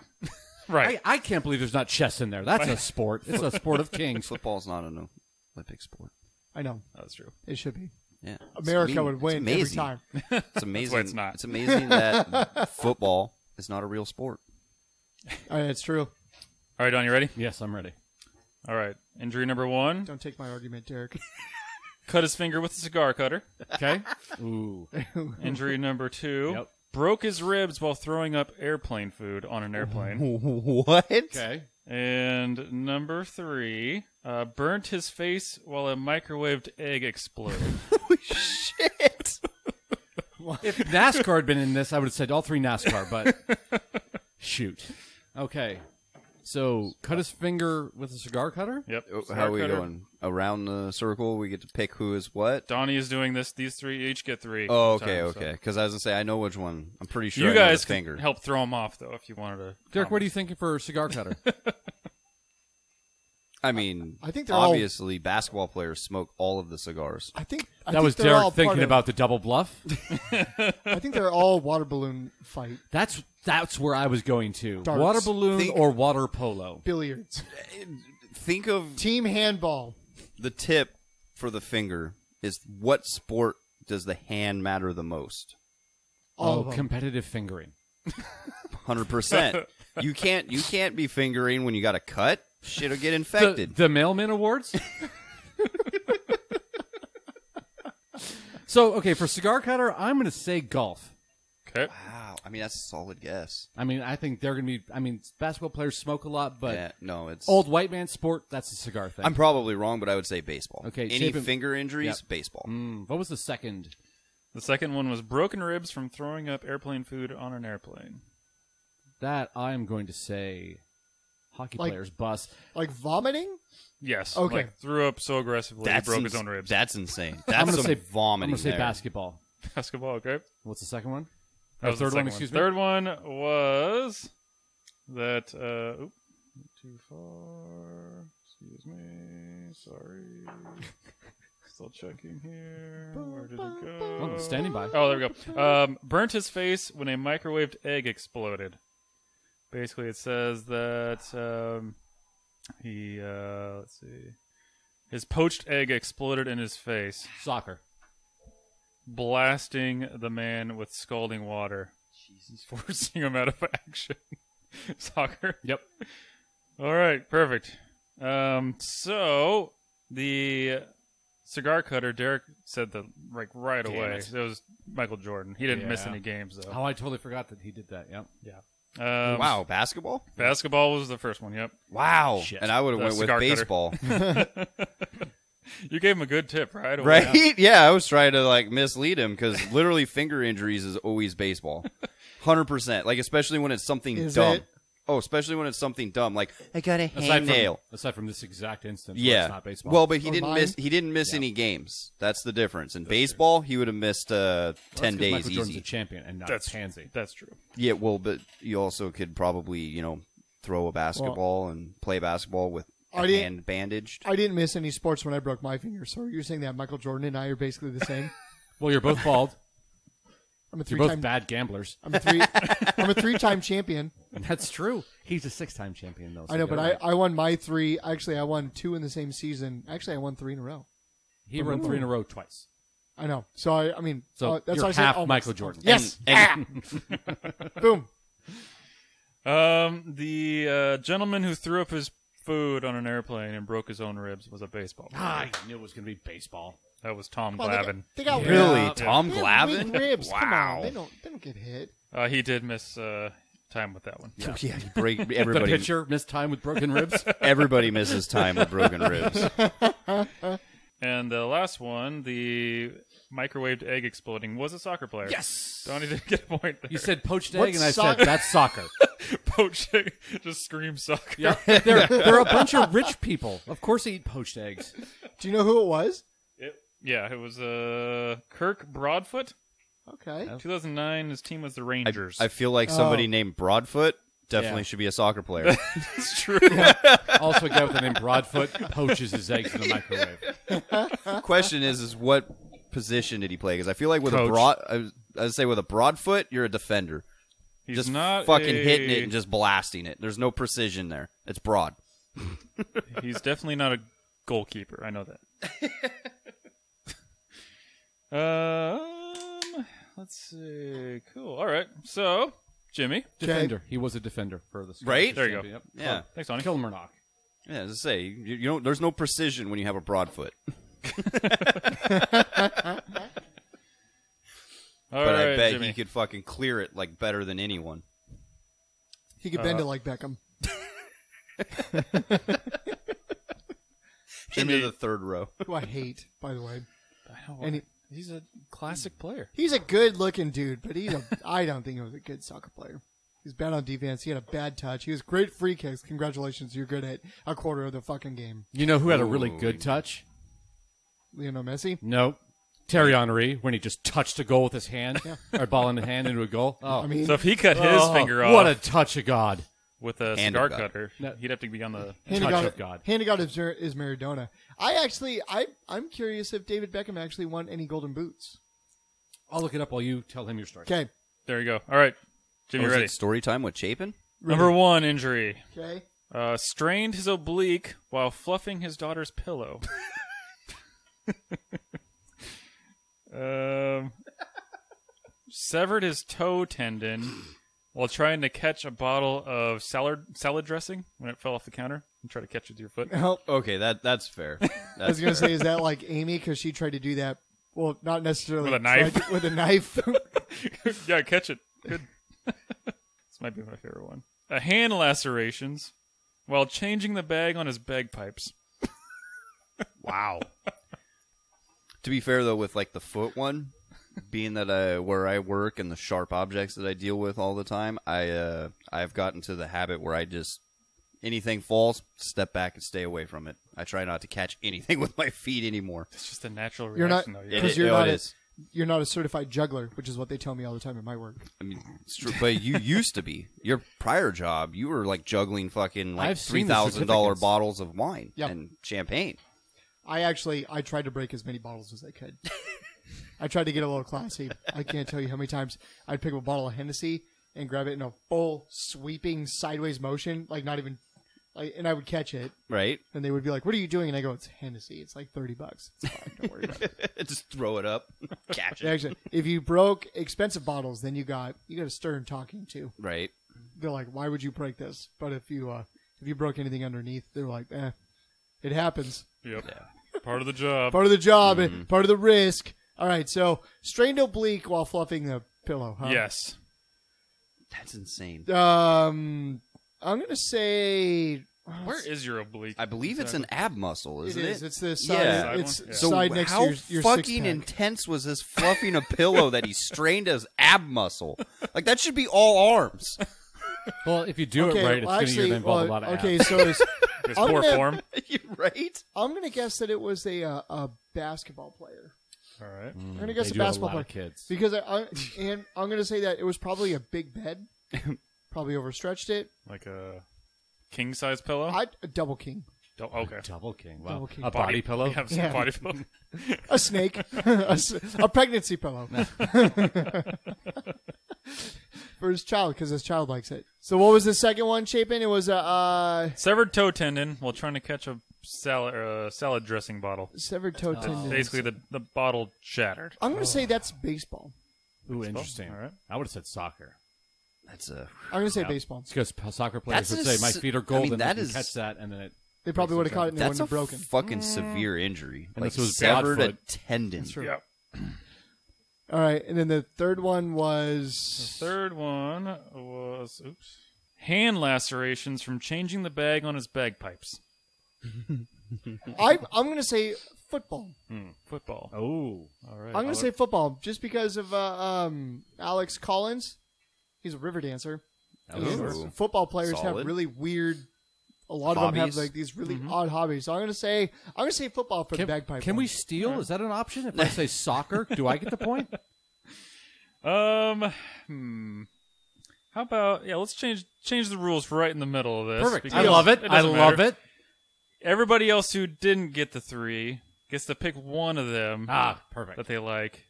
Right. I can't believe there's not chess in there. That's a sport. It's a sport of kings. Football's not an Olympic sport. I know. That's true. It should be. Yeah. America would win every time. It's amazing. That's why it's not. It's amazing that football is not a real sport. It's true. All right, Don, you ready? Yes, I'm ready. All right. Injury number 1. Don't take my argument, Derrick. Cut his finger with a cigar cutter. Okay. Ooh. Injury number 2. Yep. Broke his ribs while throwing up airplane food on an airplane. What? Okay. And number 3, burnt his face while a microwaved egg exploded. Holy shit. If NASCAR had been in this, I would have said all 3 NASCAR, but shoot. Okay. So, cut his finger with a cigar cutter? Yep. How are we going? Around the circle, we get to pick who is what? Donnie is doing this. These 3 each get 3. Oh, okay. Because I was going to say, I know which one. I'm pretty sure you I know guys the finger. can help throw him off, though, if you wanted to. Derrick, what are you thinking for a cigar cutter? I mean, I think they're obviously basketball players smoke all of the cigars. I think that was Derrick thinking about the double bluff. I think they're all water balloon fight. That's where I was going to. Darts. Water balloon or water polo. Billiards. Think of Team handball. the tip for the finger is what sport does the hand matter the most? All of them. Competitive fingering. 100%. You can't be fingering when you got a cut. Shit'll get infected. The Mailman Awards? So, okay, for cigar cutter, I'm going to say golf. Okay. Wow. I mean, that's a solid guess. I mean, I think they're going to be... I mean, basketball players smoke a lot, but Yeah, no, it's... old white man sport, that's a cigar thing. I'm probably wrong, but I would say baseball. Okay, Any Chapin- finger injuries, Yep. baseball. What was the second? The second one was broken ribs from throwing up airplane food on an airplane. That I'm going to say hockey players bust. Like vomiting? Yes. Okay. Like, threw up so aggressively he broke his own ribs. That's insane. I'm That's gonna some say vomiting I'm going to say there. basketball. Basketball, okay. What's the second one? That was the third second one, excuse me? Third one was that... Too far. Excuse me. Sorry. Still checking here. Where did it go? Oh, standing by. Oh, there we go. Burnt his face when a microwaved egg exploded. Basically, it says that let's see. His poached egg exploded in his face, Soccer. blasting the man with scalding water. Jesus. Forcing him out of action. Soccer. Yep. All right, perfect. So the cigar cutter, Derrick said that right Damn away. it. It was Michael Jordan. He didn't miss Yeah. any games though. Oh, I totally forgot that he did that. Yep. Yeah. Wow, basketball? Basketball was the first one. Yep. Wow. Shit. And I would have The went with cigar cutter. baseball. You gave him a good tip right away. Right? Yeah, I was trying to mislead him because literally finger injuries is always baseball. 100%. Like, especially when it's something Is dumb. it? Oh, especially when it's something dumb. Like, I got a hangnail. Aside from this exact instance, where Yeah. it's not baseball. Well, but he Or didn't mine. miss. He didn't miss any games. That's the difference. In baseball, he would have missed 10 Well, that's 'cause days Michael Jordan's easy. a champion and not That's a pansy. That's true. Yeah, well, but you also could probably throw a basketball and play basketball with I a didn't- hand bandaged. I didn't miss any sports when I broke my finger. So you're saying that Michael Jordan and I are basically the same? Well, you're both bald. I'm a You're both three-time. bad gamblers. I'm a three-time champion. That's true. He's a 6-time champion, though. so I know, get but it right. I won my three. Actually, I won two in the same season. Actually, I won three in a row. He won 3 in a row twice. I know. So I mean, So that's you're why I said half almost. Michael Jordan. Yes. And Boom. The gentleman who threw up his food on an airplane and broke his own ribs was a baseball player. I knew it was going to be baseball. That was Tom Well, Glavine. they got really, Yeah. Tom they have Glavine? weak ribs. Come Wow. on, they don't get hit. He did miss time with that one. Yeah, you break The everybody. pitcher missed time with broken ribs. Everybody misses time with broken ribs. And the last one, the microwaved egg exploding, was a soccer player. Yes. Donnie didn't get a point there. You said poached What's egg, and I soccer? said that's soccer. poached egg. Just scream soccer. Yeah, they're a bunch of rich people. Of course, they eat poached eggs. Do you know who it was? It was Kirk Broadfoot. Okay. 2009, his team was the Rangers. I feel like somebody named Broadfoot definitely Yeah. should be a soccer player. It's true. Also, a guy with the name Broadfoot poaches his eggs in the microwave. Question is what position did he play? Because I feel like with Coach. I'd say with a Broadfoot, you're a defender. He's Just not fucking a- hitting it and just blasting it. There's no precision there. It's broad. He's definitely not a goalkeeper. I know that. Let's see. Cool. All right. So, Jimmy. Defender. He was a defender for the Right? There you go. Yep. Yeah. Thanks, Donnie. Kill him or knock. Yeah, as I say, you don't. There's no precision when you have a Broadfoot. All But I right, bet Jimmy. he could fucking clear it better than anyone. He could bend it like Beckham. Into the third row. Who I hate, by the way. I know, And he's a classic player. he's a good-looking dude, but I don't think he was a good soccer player. He's bad on defense. He had a bad touch. He was great free kicks. Congratulations, you're good at a quarter of the fucking game. You know who had a really Ooh. good touch? Lionel Messi. Nope. Terry Henry, when he just touched a goal with his hand, or ball in the hand into a goal. Oh, I mean, So if he cut his finger off what a touch of God! with a Hand cigar of God. cutter, No. he'd have to be on the. hand touch of of God. Hand of God is Maradona. I'm curious if David Beckham actually won any golden boots. I'll look it up while you tell him your story. Okay. There you go. All right, Jimmy, Was ready? it story time with Chapin? Number one injury. Okay. Strained his oblique while fluffing his daughter's pillow. Severed his toe tendon while trying to catch a bottle of salad dressing when it fell off the counter and try to catch it with your foot. Well, Okay, that's fair. I was going to say, is that like Amy? Because she tried to do that. Well, not necessarily With a knife? tried to- with a knife. Yeah, catch it. Good. This might be my favorite one. Hand lacerations while changing the bag on his bagpipes. Wow. To be fair though, with the foot one, being that where I work and the sharp objects that I deal with all the time, I've gotten to the habit where I just anything falls, step back and stay away from it. I try not to catch anything with my feet anymore. It's just a natural You're not reaction, though. because you're not. It is. you're not a certified juggler, which is what they tell me all the time at my work. I mean, it's true, but you used to be. Your prior job, you were like juggling fucking like I've seen the $3,000 certificates. bottles of wine Yep. and champagne. I tried to break as many bottles as I could. I tried to get a little classy. I can't tell you how many times I'd pick up a bottle of Hennessy and grab it in a full sweeping sideways motion, like not even, and I would catch it, Right? and they would be like, "What are you doing?" And I go, "It's Hennessy. It's like $30. It's fine. Don't worry about it." Just throw it up, catch it. Actually, if you broke expensive bottles, then you got a stern talking to. Right? They're like, "Why would you break this?" But if you broke anything underneath, they're like, it happens. Yep. Part of the job. Part of the job, part of the risk. All right, so strained oblique while fluffing the pillow, huh? Yes. That's insane. I'm gonna say Where is your oblique? I believe it's an ab muscle, isn't it? is. It's the side. Yeah. It's Side one? So side next how to your fucking six-pack. intense was this fluffing a pillow that he strained his ab muscle? Like that should be all arms. Well, if you do it right, it's going to involve a lot of okay, abs. so it's, It's I'm poor gonna- form. Right? I'm gonna guess that it was a basketball player. All right. I'm gonna guess They a do have a basketball lot player of kids. because and I'm gonna say that it was probably a big bed, probably overstretched it. Like a king size pillow? A double king, Okay. Double king. Wow. Double king. A body pillow? Yeah, some Yeah. body pillow. a snake, a pregnancy pillow for his child because his child likes it. So what was the second one, Chapin? It was a Severed toe tendon while trying to catch a salad dressing bottle. severed toe tendon. Basically, the bottle shattered. I'm gonna say that's baseball. Ooh, interesting. All right. I would have said soccer. That's a I'm gonna say baseball. It's because soccer players That's would a say, my s- feet are I golden. mean, that they can is- catch that, and then it... They probably would have caught it and they that's wouldn't a have broken. fucking severe injury. And Like this was severed a Godfoot. tendon. That's true. Yep. All right, and then the third one The was third one was hand lacerations from changing the bag on his bagpipes. I'm going to say football. Football. Oh. All right. I'm going to say football just because of Alex Collins. He's a river dancer. Ooh. Football players Solid. have really weird. A lot of them have Hobbies? like these really odd hobbies. So I'm going to say football for the bagpipe. Can one. we steal? Is that an option? If I say soccer, do I get the point? How about let's change the rules right in the middle of this. Perfect. because I love it. I doesn't love matter. it. Everybody else who didn't get the 3 gets to pick one of them Perfect. that they like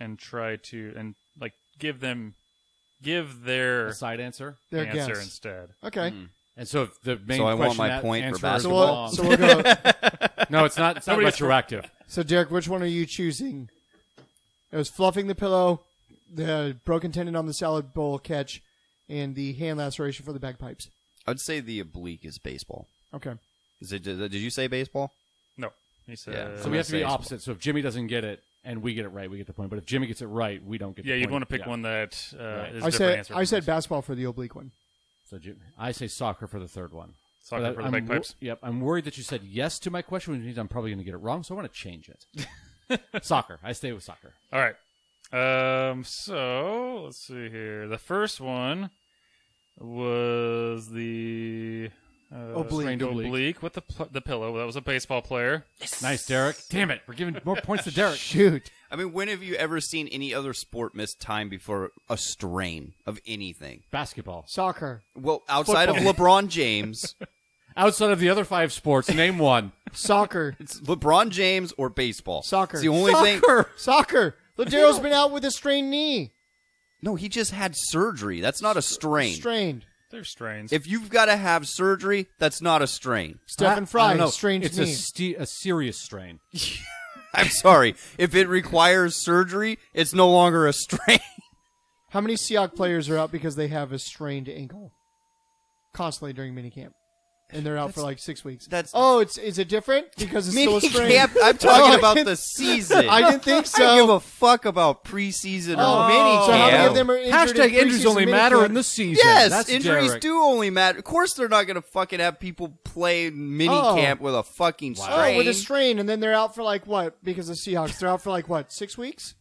and try to give their A side answer. Their answer guess. instead. Okay. And so if the main So I want question my that point for answer is basketball. wrong. So we'll go. No, it's not. It's not Nobody gets- retroactive. So Derrick, which one are you choosing? It was fluffing the pillow, the broken tendon on the salad bowl catch, and the hand laceration for the bagpipes. I'd say the oblique is baseball. Okay. Did you say baseball? No, he said. Yeah. So we have to be Baseball. opposite. So if Jimmy doesn't get it and we get it right, we get the point. But if Jimmy gets it right, we don't get the Yeah, point. you'd want to pick Yeah. one that is a I different said answer. I said basketball for the oblique one. So I say soccer for the third one. Soccer But for the I'm bagpipes. Yep. I'm worried that you said yes to my question, which means I'm probably going to get it wrong. So I want to change it. Soccer. I stay with soccer. All right. So let's see here. The first one was the Oblique. oblique with the pillow. That was a baseball player. Nice, Derrick. Damn it. We're giving more points to Derrick. Shoot. I mean, when have you ever seen any other sport miss time before a strain of anything? Basketball. Soccer. Well, outside of LeBron James, Outside of the other 5 sports, name one. Soccer. it's LeBron James or baseball. Soccer. It's the only thing. Soccer. Ladero's been out with a strained knee. No, he just had surgery. That's not a strain. Strained. They're strains. If you've got to have surgery, that's not a strain. Stephen I don't Fry. know. Strained It's knee. a serious strain. I'm sorry. If it requires surgery, it's no longer a strain. How many Seahawks players are out because they have a strained ankle? Constantly during minicamp. And they're out for like 6 weeks. Is it different? Because it's still a strain. Camp, I'm talking Oh, about the season. I didn't think so. I don't give a fuck about preseason or mini So how many camp. of them are injured Hashtag in injuries preseason only matter minicamp? in the season. Yes, That's injuries Derrick. do only matter. Of course, they're not going to fucking have people play mini camp with a fucking strain. Oh, with a strain, and then they're out for like what? Because of Seahawks, they're out for like what? 6 weeks?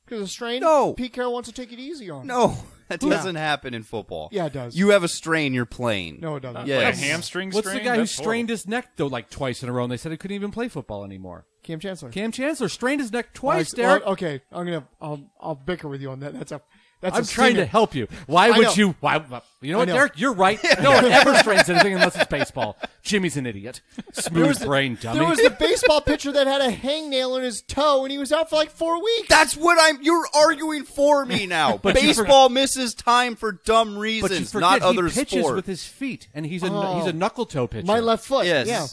Because of strain? No. Pete Carroll wants to take it easy on. No, that doesn't happen in football. Yeah, it does. You have a strain, you're playing. No, it doesn't. Yeah. Like a Yes. hamstring What's strain? the guy who That's strained his neck though like twice in a row, and they said he couldn't even play football anymore? Cam Chancellor. Cam Chancellor strained his neck twice, Derek. Okay, I'll bicker with you on that. I'm trying to help you. Why would you? Why? You know what, Derek? You're right. No one ever strains anything unless it's baseball. Jimmy's an idiot. Smooth brain dummy. There was the baseball pitcher that had a hangnail in his toe, and he was out for like 4 weeks. That's what you're arguing for me now. But baseball misses time for dumb but you reasons, forget not other he pitches sports. with his feet, and he's a knuckle toe pitcher. My left foot. Yes. Yeah.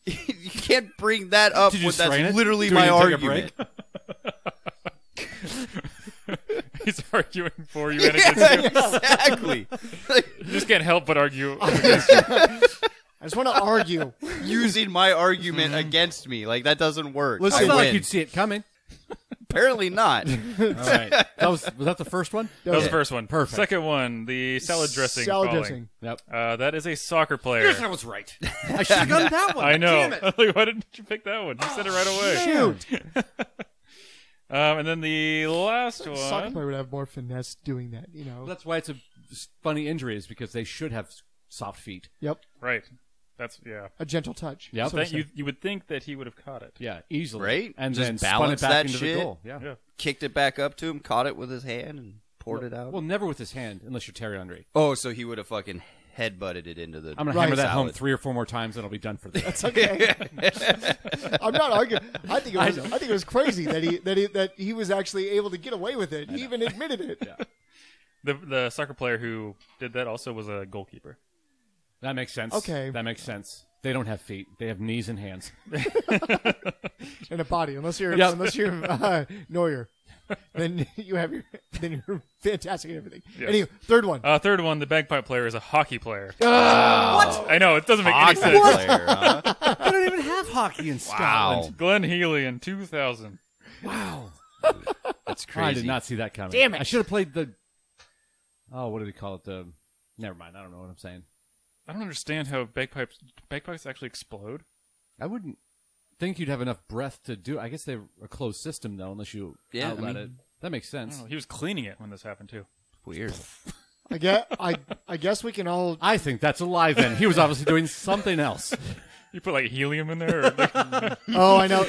You can't bring that up Did you when strain that's it? literally Do we my need to take a argument. He's arguing for you and against you. Exactly. You just can't help but argue. I just want to argue. Using my argument against me. Like, that doesn't work. It's I not like win. you'd see it coming. Apparently not. All right. Was that the first one? That was the first one. Perfect. Second one, the salad dressing. Salad falling. dressing. Yep. That is a soccer player. Yes, I was right. I should have gotten that one. I know. Damn it. Like, why didn't you pick that one? You said it right away. Shoot. And then the last Soccer one. player would have more finesse doing that, you know. That's why it's a funny injury, is because they should have soft feet. Yep. Right. That's A gentle touch. Yep. so to That say. you would think that he would have caught it. Yeah, easily. Right? And Just then spun balance it back that into shit. the goal. Yeah. Yeah. Kicked it back up to him, caught it with his hand, and poured it out. Well, never with his hand, unless you're Terry Henry. Oh, so he would have fucking headbutted it into the I'm going to hammer that home salad. 3 or 4 more times, and I'll be done for the day. It's okay. I'm not arguing. I think it was crazy that he was actually able to get away with it. He even admitted it. Yeah. The soccer player who did that also was a goalkeeper. That makes sense. Okay. That makes sense. They don't have feet. They have knees and hands. And a body, unless you're Neuer. Then you're fantastic at everything. Yes. Anyway, third one. Third one, the bagpipe player is a hockey player. What? I know, it doesn't make any Hockey sense. player, huh? They don't even have hockey in Scotland. Glenn Healy in 2000. Wow. That's crazy. I did not see that coming. Damn it. I should have played the... Oh, what do they call it? Never mind. I don't know what I'm saying. I don't understand how bagpipes actually explode. I wouldn't think you'd have enough breath to do. I guess they're a closed system, though, unless you outlet it. That makes I don't sense. know, he was cleaning it when this happened too. Weird. I guess we can all. I think that's a lie. Then he was obviously doing something else. You put like helium in there. Or, like, Oh, I know.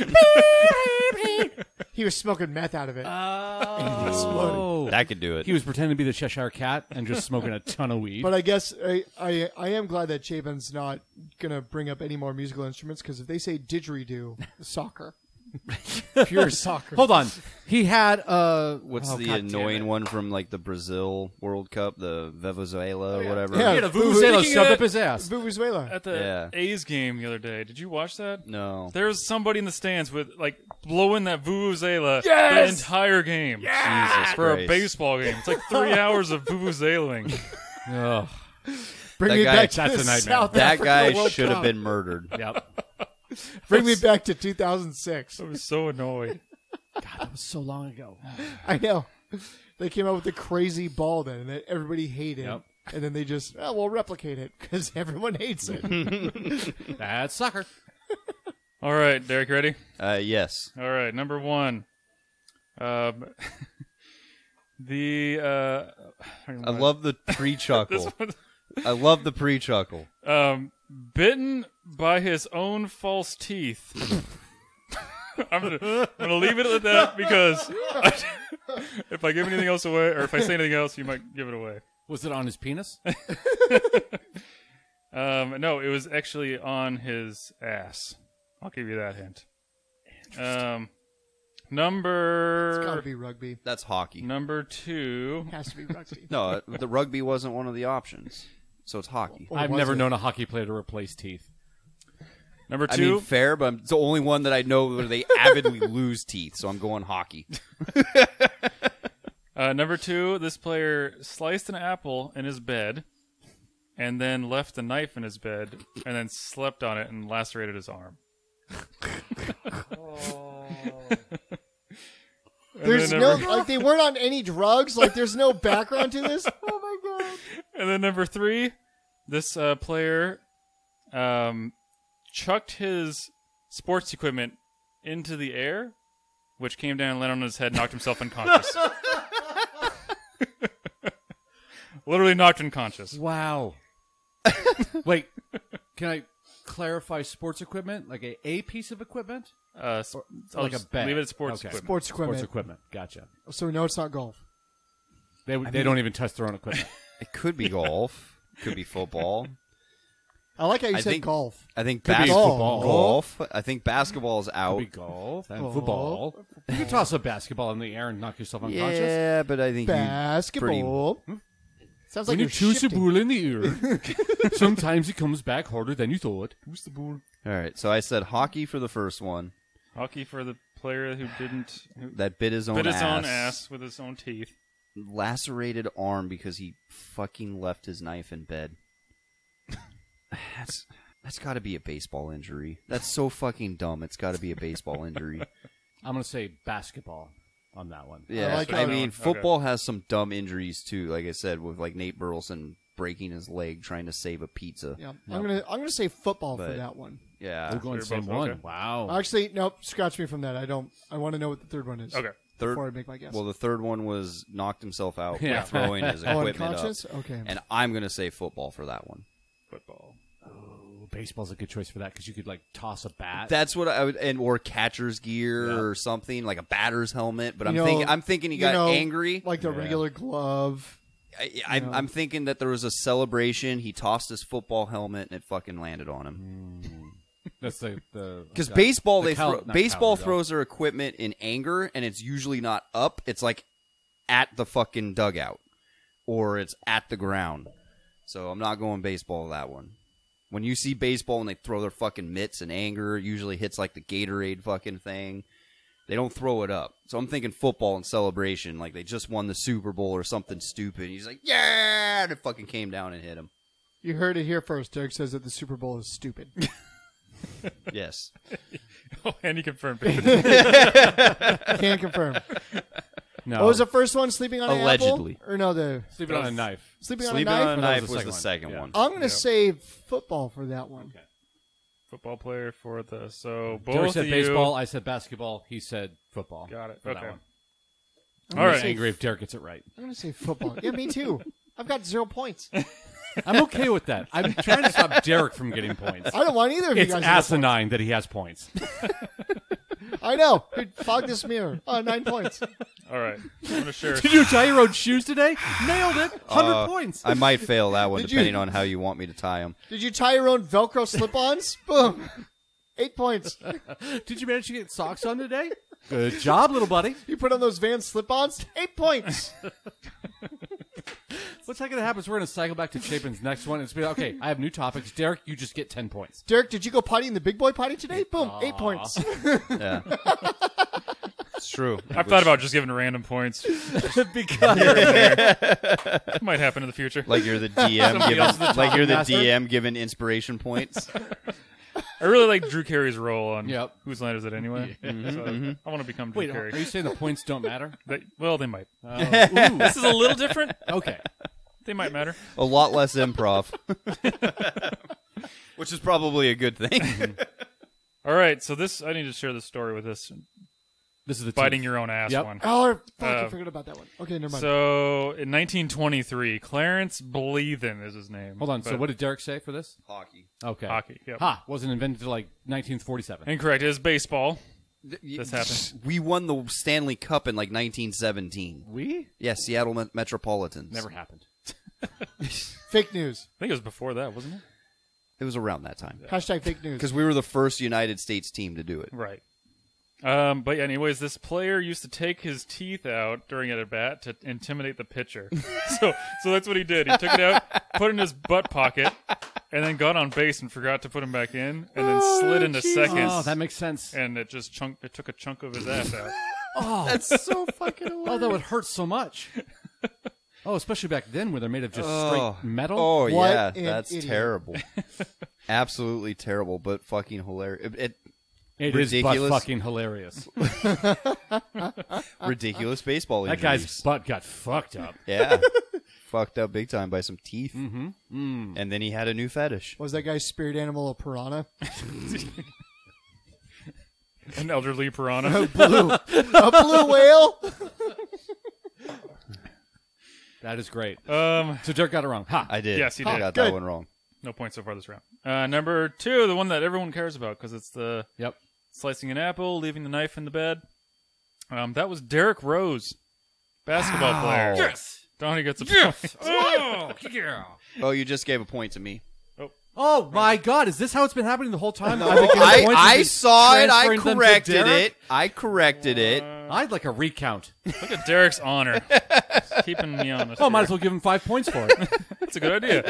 He was smoking meth out of it. Oh, That could do it. he was pretending to be the Cheshire Cat and just smoking a ton of weed. But I guess I am glad that Chapin's not gonna bring up any more musical instruments, because if they say didgeridoo, soccer, pure soccer. Hold on, he had What's the God damn annoying it. one from like the Brazil World Cup, the Venezuela or whatever? Yeah. He had a vuvuzela Speaking shoved of- up his ass. Venezuela. at the Yeah. A's game the other day, did you watch that? No. There was somebody in the stands with like blowing that vuvuzela Yes! the entire game Jesus for a Christ. baseball game. It's like 3 hours of vuvuzeling. Ugh. Bring That me guy- back to that's the a nightmare. South That Africa guy World should have Cup. been murdered. Yep. Bring me back to 2006. I was so annoyed. God, that was so long ago. I know. They came out with the crazy ball then, and that everybody hated. Yep. And then they just, we'll replicate it because everyone hates it. That's soccer. All right, Derek, ready? Yes. All right, number one. I love the pre-chuckle. I love the pre-chuckle. Bitten by his own false teeth. I'm gonna leave it at that because if I give anything else away, or if I say anything else, you might give it away. Was it on his penis? No, it was actually on his ass. I'll give you that hint. It's got to Number be rugby. That's hockey. number two. It has to be rugby. No, the rugby wasn't one of the options, so it's hockey. Or I've was never it? known a hockey player to replace teeth. Number I two. mean, fair, but it's the only one that I know where they avidly lose teeth, so I'm going hockey. Number two. This player sliced an apple in his bed, and then left a knife in his bed, and then slept on it and lacerated his arm. There's then no, number- like, they weren't on any drugs. Like, there's no background to this. Oh my god. And then number three, this player chucked his sports equipment into the air, which came down and landed on his head, knocked himself unconscious. Literally knocked unconscious. Wow. Wait, can I clarify sports equipment? Like a piece of equipment? Like a bet. Leave it at sports Okay. equipment. Sports equipment. Sports equipment. Gotcha. So we know it's not golf. They don't even touch their own equipment. It could be golf. Could be football. I like how you I said think- golf. I think Could be basketball. football. Golf. I think basketball is out. Could be golf and Golf. football. You can toss a basketball in the air and knock yourself unconscious. Yeah, but I think Basketball. Sounds like When you you're choose the shifting. ball in the air, sometimes it comes back harder than you thought. Who's the ball? All right, so I said hockey for the first one. Hockey for the player who That bit his own bit his ass. own ass with his own teeth. Lacerated arm because he fucking left his knife in bed. That's got to be a baseball injury. That's so fucking dumb. It's got to be a baseball injury. I'm going to say basketball on that one. Yeah, like I how- mean, Okay. football has some dumb injuries too. Like I said, with like Nate Burleson breaking his leg trying to save a pizza. Yeah, I'm gonna say football for But- that one. Yeah. We're going the They're same both one. okay. Wow. Actually, nope. Scratch me from that. I want to know what the third one is. Okay. Third. Before I make my guess. Well, the third one was knocked himself out Yeah. by throwing his Oh, equipment up. unconscious? Okay. And I'm gonna say football for that one. Football. Baseball's a good choice for that because you could like toss a bat. That's what I would, and or catcher's gear Yeah. or something like a batter's helmet. But You I'm thinking he you got know, angry. Like the regular glove. I'm thinking that there was a celebration. He tossed his football helmet and it fucking landed on him. That's the Because baseball, The baseball calorie, throws their equipment in anger, and it's usually not up. It's like at the fucking dugout, or it's at the ground. So I'm not going baseball with that one. When you see baseball and they throw their fucking mitts in anger, it usually hits like the Gatorade fucking thing. They don't throw it up. So I'm thinking football and celebration, like they just won the Super Bowl or something stupid. He's like, yeah, and it fucking came down and hit him. You heard it here first. Derek says that the Super Bowl is stupid. Yes. Oh, and you confirmed. Can't confirm. No. What was the first one? Sleeping on Allegedly. an apple? Or no, the Sleeping on a knife. sleeping on Sleeping a knife? on a That knife was was the the second second one. one. I'm going to Yep. say football for that one. Football player for the both Derek of said you baseball. I said basketball. He said football. Got it. for that Okay. one. I'm All gonna right. say- Angry if Derek gets it right. I'm going to say football. Yeah, me too. I've got 0 points. I'm okay with that. I'm trying to stop Derek from getting points. I don't want either of you It's guys to get points. asinine that he has points. I know. Dude, fog this mirror. 9 points. All right. I'm going to share. Did you tie your own shoes today? Nailed it. 100 points. I might fail that one Did you- depending on how you want me to tie them. Did you tie your own Velcro slip-ons? Boom. 8 points. Did you manage to get socks on today? Good job, little buddy. You put on those Vans slip-ons? 8 points. What's that going to happen is we're going to cycle back to Chapin's next one. It's be like, okay, I have new topics. Derek, you just get 10 points. Derek, did you go potty in the big boy potty today? Boom. 8 points. Yeah. It's true. I've thought about just giving random points. Because It might happen in the future. Like you're the DM Somebody else is the giving, like you're the topic master? DM giving inspiration points. I really like Drew Carey's role on Yep. Whose Line Is It Anyway? So I want to become Drew wait, Carey. are you saying the points don't matter? Well, they might. Oh, ooh, This is a little different. okay. They might matter. A lot less improv, which is probably a good thing. All right, so this I need to share the story with this This is the biting teeth. your own ass Yep. one. Oh, fuck, I forgot about that one. Okay, never mind. So in 1923, Clarence Bleathen is his name. Hold on. So But what did Derek say for this? Hockey. Okay. Hockey. Yep. Ha! Wasn't invented until like 1947. Incorrect. It is baseball. This happened. We won the Stanley Cup in like 1917. We? Yes, Seattle Metropolitans. Never happened. Fake news. I think it was before that, wasn't it? It was around that time Hashtag fake news. because we were the first United States team to do it. Right. But yeah, anyways, this player used to take his teeth out during at bat to intimidate the pitcher. so that's what he did. He took it out, put it in his butt pocket, and then got on base and forgot to put him back in, and then slid into second. Oh, that makes sense. And it just took a chunk of his ass out. Oh, That's so fucking hilarious. oh, that would hurt so much. Oh, especially back then where they're made of just Oh. straight metal. Oh What yeah, an that's idiot. terrible. Absolutely terrible, but fucking hilarious. It is but ridiculous. fucking hilarious. Ridiculous baseball That injuries. guy's butt got fucked up. Yeah. Fucked up big time by some teeth. Mm-hmm. And then he had a new fetish. Was that guy's spirit animal a piranha? An elderly piranha. A blue whale? That is great. Um, So Dirk got it wrong. Ha! I did. Yes, he I did. got Good. that one wrong. no points so far this round. Number 2, the one that everyone cares about because it's the Yep. slicing an apple, leaving the knife in the bed. That was Derrick Rose, basketball player. Yes. Donnie gets a point. Oh, yeah. Oh, you just gave a point to me. Oh my God! Is this how it's been happening the whole time? I saw it. I transferring them to corrected Derrick? it. I corrected it. I'd like a recount. Look at Derrick's honor. Just keeping me honest. Oh, might here. as well give him 5 points for it. That's a good idea.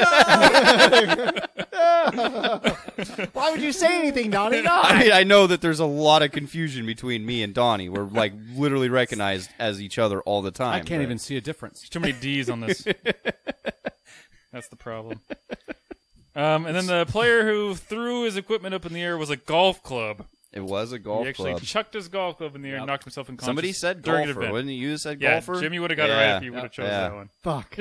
Why would you say anything, Donnie? No. I mean, I know that there's a lot of confusion between me and Donnie. We're like literally recognized as each other all the time. I can't even see a difference. Too many D's on this. That's the problem. And then the player who threw his equipment up in the air was a golf club. It was a golf He actually club. chucked his golf club in the air and knocked himself unconscious. Somebody said during an golfer. event. Wouldn't you said Yeah, golfer? Jimmy would have got it right if he would have chosen that one. Fuck.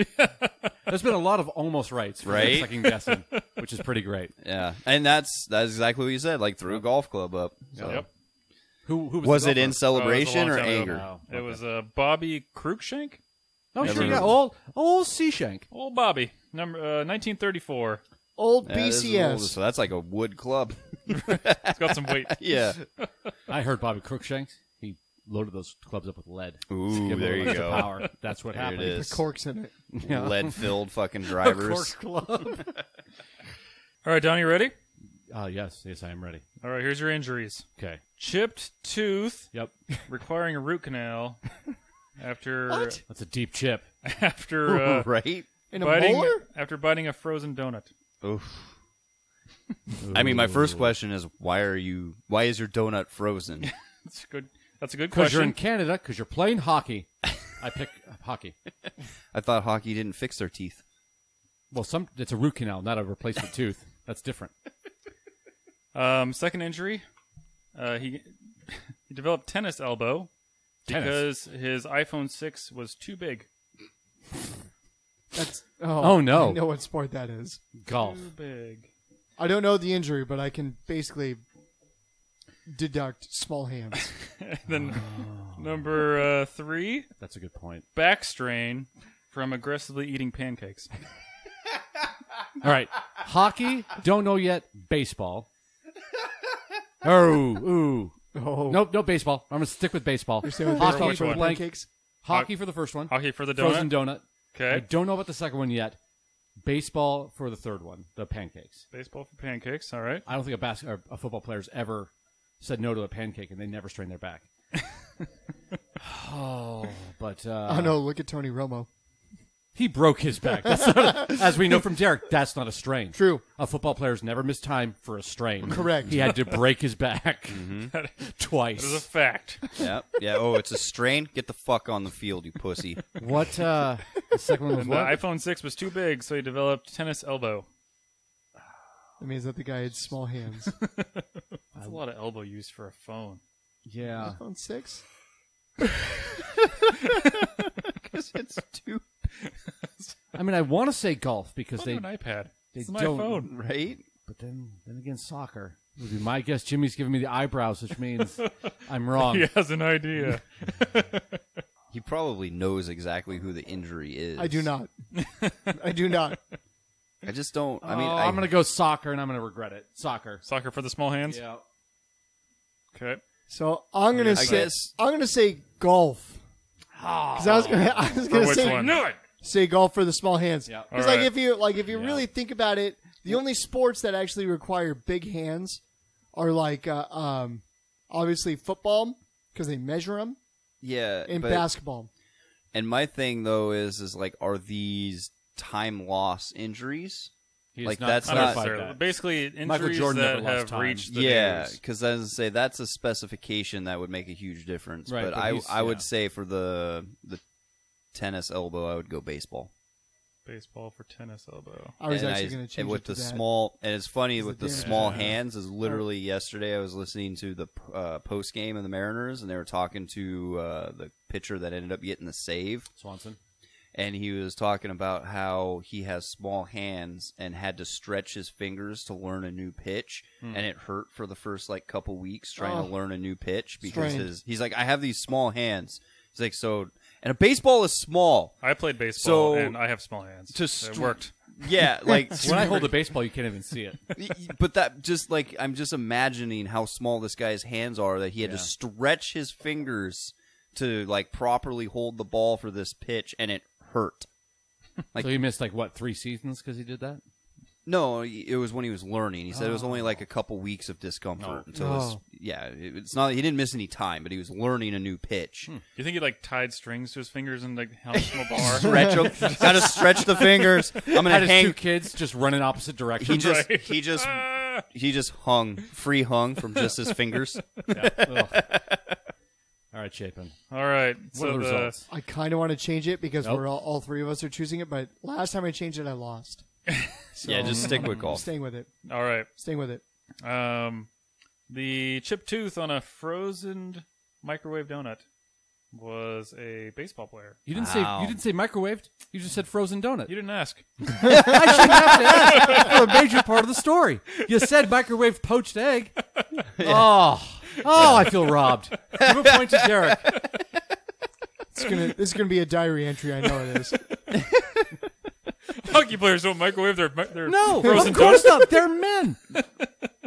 There's been a lot of almost rights, for Right? second guessing, which is pretty great. Yeah, and that's exactly what you said. Like threw a golf club up. So. Yep. Who Was the it in golfer? celebration Oh, or it was a long time anger? ago. Oh, It was Bobby Cruikshank? Oh, Never sure, heard yeah, of old sea shank. Old Bobby. Number 1934. Old Yeah, this is old, BCS. so that's like a wood club. It's got some weight. Yeah. I heard Bobby Crookshanks. He loaded those clubs up with lead. Ooh, Give there them you extra go. Power. That's what There happened. it is. Corks in it. Yeah. Lead-filled fucking A drivers. cork club. All right, Donnie, you ready? Yes, I am ready. All right, here's your injuries. Okay. Chipped tooth Yep. requiring a root canal after What? That's a deep chip. after right? In a biting molar? after biting a frozen donut. Oof. I mean, my first question is why is your donut frozen? That's good. That's a good Because you're in question. Canada, because you're playing hockey. I pick hockey. I thought hockey didn't fix their teeth. Well, it's a root canal, not a replacement tooth. That's different. Second injury, he developed tennis elbow because his iPhone 6 was too big. That's Oh, no. I know what sport that is. Golf. Too big. I don't know the injury, but I can basically deduct small hands. Then number 3, That's a good point. back strain from aggressively eating pancakes. All right. Hockey, don't know yet. Baseball. Ooh. Oh, Nope, no baseball. I'm going to stick with baseball. You're saying with Hockey baseball Which for the one? blank. pancakes? Hockey for the first one. Hockey for the Frozen donut. donut. I Okay. don't know about the second one yet. Baseball for the third one, the pancakes. Baseball for pancakes. All right. I don't think a football player's ever said no to a pancake and they never strain their back. But Oh no! Look at Tony Romo. he broke his back. That's not as we know from Derrick, that's not a strain. True. A football player's never missed time for a strain. Correct. He had to break his back twice. That is a fact. Yeah. Yeah. Oh, it's a strain? Get the fuck on the field, you pussy. What? The second one was And the what? iPhone 6 was too big, so he developed tennis elbow. That means that the guy had small hands. That's a lot of elbow use for a phone. Yeah. iPhone 6? Because it's too I mean, I want to say golf because It's an iPad. they It's my don't. phone. right. But then again, soccer would be my guess. Jimmy's giving me the eyebrows, which means I'm wrong. He has an idea. He probably knows exactly who the injury is. I do not. I do not. I just don't. I mean, I'm going to go soccer, and I'm going to regret it. Soccer. Soccer for the small hands. Yeah. Okay. So I'm gonna I say guess- I'm gonna say golf. Because I was For gonna which say one? say golf for the small hands. Yeah. Because All like right. if you really think about it, the only sports that actually require big hands are like obviously football because they measure them, yeah. and but- basketball. And my thing though is like, are these time loss injuries? He is Like, not that's Not not- necessarily. Basically, Michael injuries Jordan that never lost have time. reached the Yeah, news. because as I say, that's a specification that would make a huge difference. Right, but but he's- I would yeah. say for the tennis elbow, I would go baseball. Baseball for tennis elbow. I was And actually going to change and with it to the that. small, and it's funny with the damage. small hands is literally yesterday I was listening to the post game of the Mariners and they were talking to the pitcher that ended up getting the save, Swanson. and he was talking about how he has small hands and had to stretch his fingers to learn a new pitch, and it hurt for the first like couple weeks trying to learn a new pitch because Strained. he's like, I have these small hands. He's like, so, and a baseball is small. I played baseball, So, and I have small hands. to It worked. Yeah, like When I hold a baseball, you can't even see it. but that just like I'm just imagining how small this guy's hands are that he had to stretch his fingers to like properly hold the ball for this pitch, and it hurt. Like, so he missed like what 3 seasons because he did that? No, it was when he was learning. He said it was only like a couple weeks of discomfort until it's not. He didn't miss any time, but he was learning a new pitch. You think he like tied strings to his fingers and like held him a bar? Stretch them. Got to stretch the fingers. I'm gonna Had his hang. 2 kids just run in opposite directions. He just hung from just his fingers. All right, Chapin. All right. What are the results? I kind of want to change it because Nope. we're all 3 of us are choosing it, but last time I changed it, I lost. So, Yeah, just stick with golf. Staying with it. All right. Staying with it. The chipped tooth on a frozen microwave donut was a baseball player. You didn't Wow. say microwaved. You just said frozen donut. You didn't ask. I shouldn't have to ask for a major part of the story. You said microwave poached egg. Oh, I feel robbed. Give a point to Derrick. This is gonna be a diary entry. I know it is. Hockey players don't microwave their No, frozen of course donuts. not. They're men.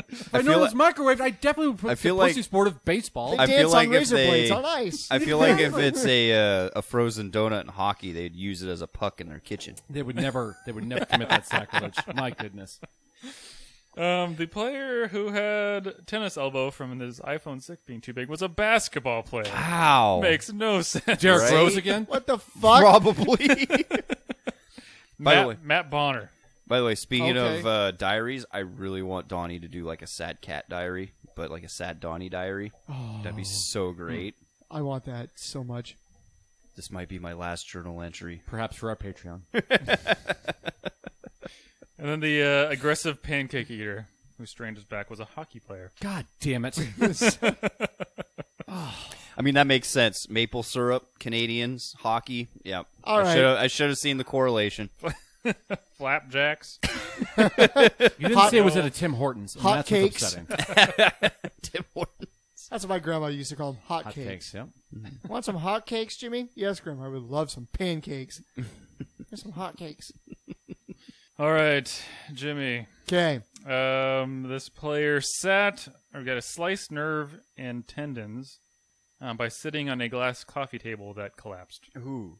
If I know feel it was microwaved, I definitely would put I feel the pussy like- sport of baseball. They I dance feel like on if razor they- blades on ice. I feel like if it's a frozen donut in hockey, they'd use it as a puck in their kitchen. They would never commit that sacrilege. My goodness. The player who had tennis elbow from his iPhone 6 being too big was a basketball player. Wow. Makes no sense. Derrick Right? Rose again? What the fuck? Probably. By the way, Matt Bonner. speaking Okay. of diaries, I really want Donnie to do like a sad cat diary, but like a sad Donnie diary. That'd be so great. I want that so much. This might be my last journal entry. Perhaps for our Patreon. And then the aggressive pancake eater who strained his back was a hockey player. God damn it. I mean, that makes sense. Maple syrup, Canadians, hockey. Yeah. All right. I should have seen the correlation. Flapjacks. You didn't say it was at a Tim Hortons. And Hot that's cakes. what's upsetting. Tim Hortons. That's what my grandma used to call them. Hot Hot cakes. cakes, yeah. Want some hot cakes, Jimmy? Yes, Grandma. I would love some pancakes. Here's some hot cakes. All right, Jimmy. Okay. This player got a sliced nerve and tendons by sitting on a glass coffee table that collapsed. Ooh.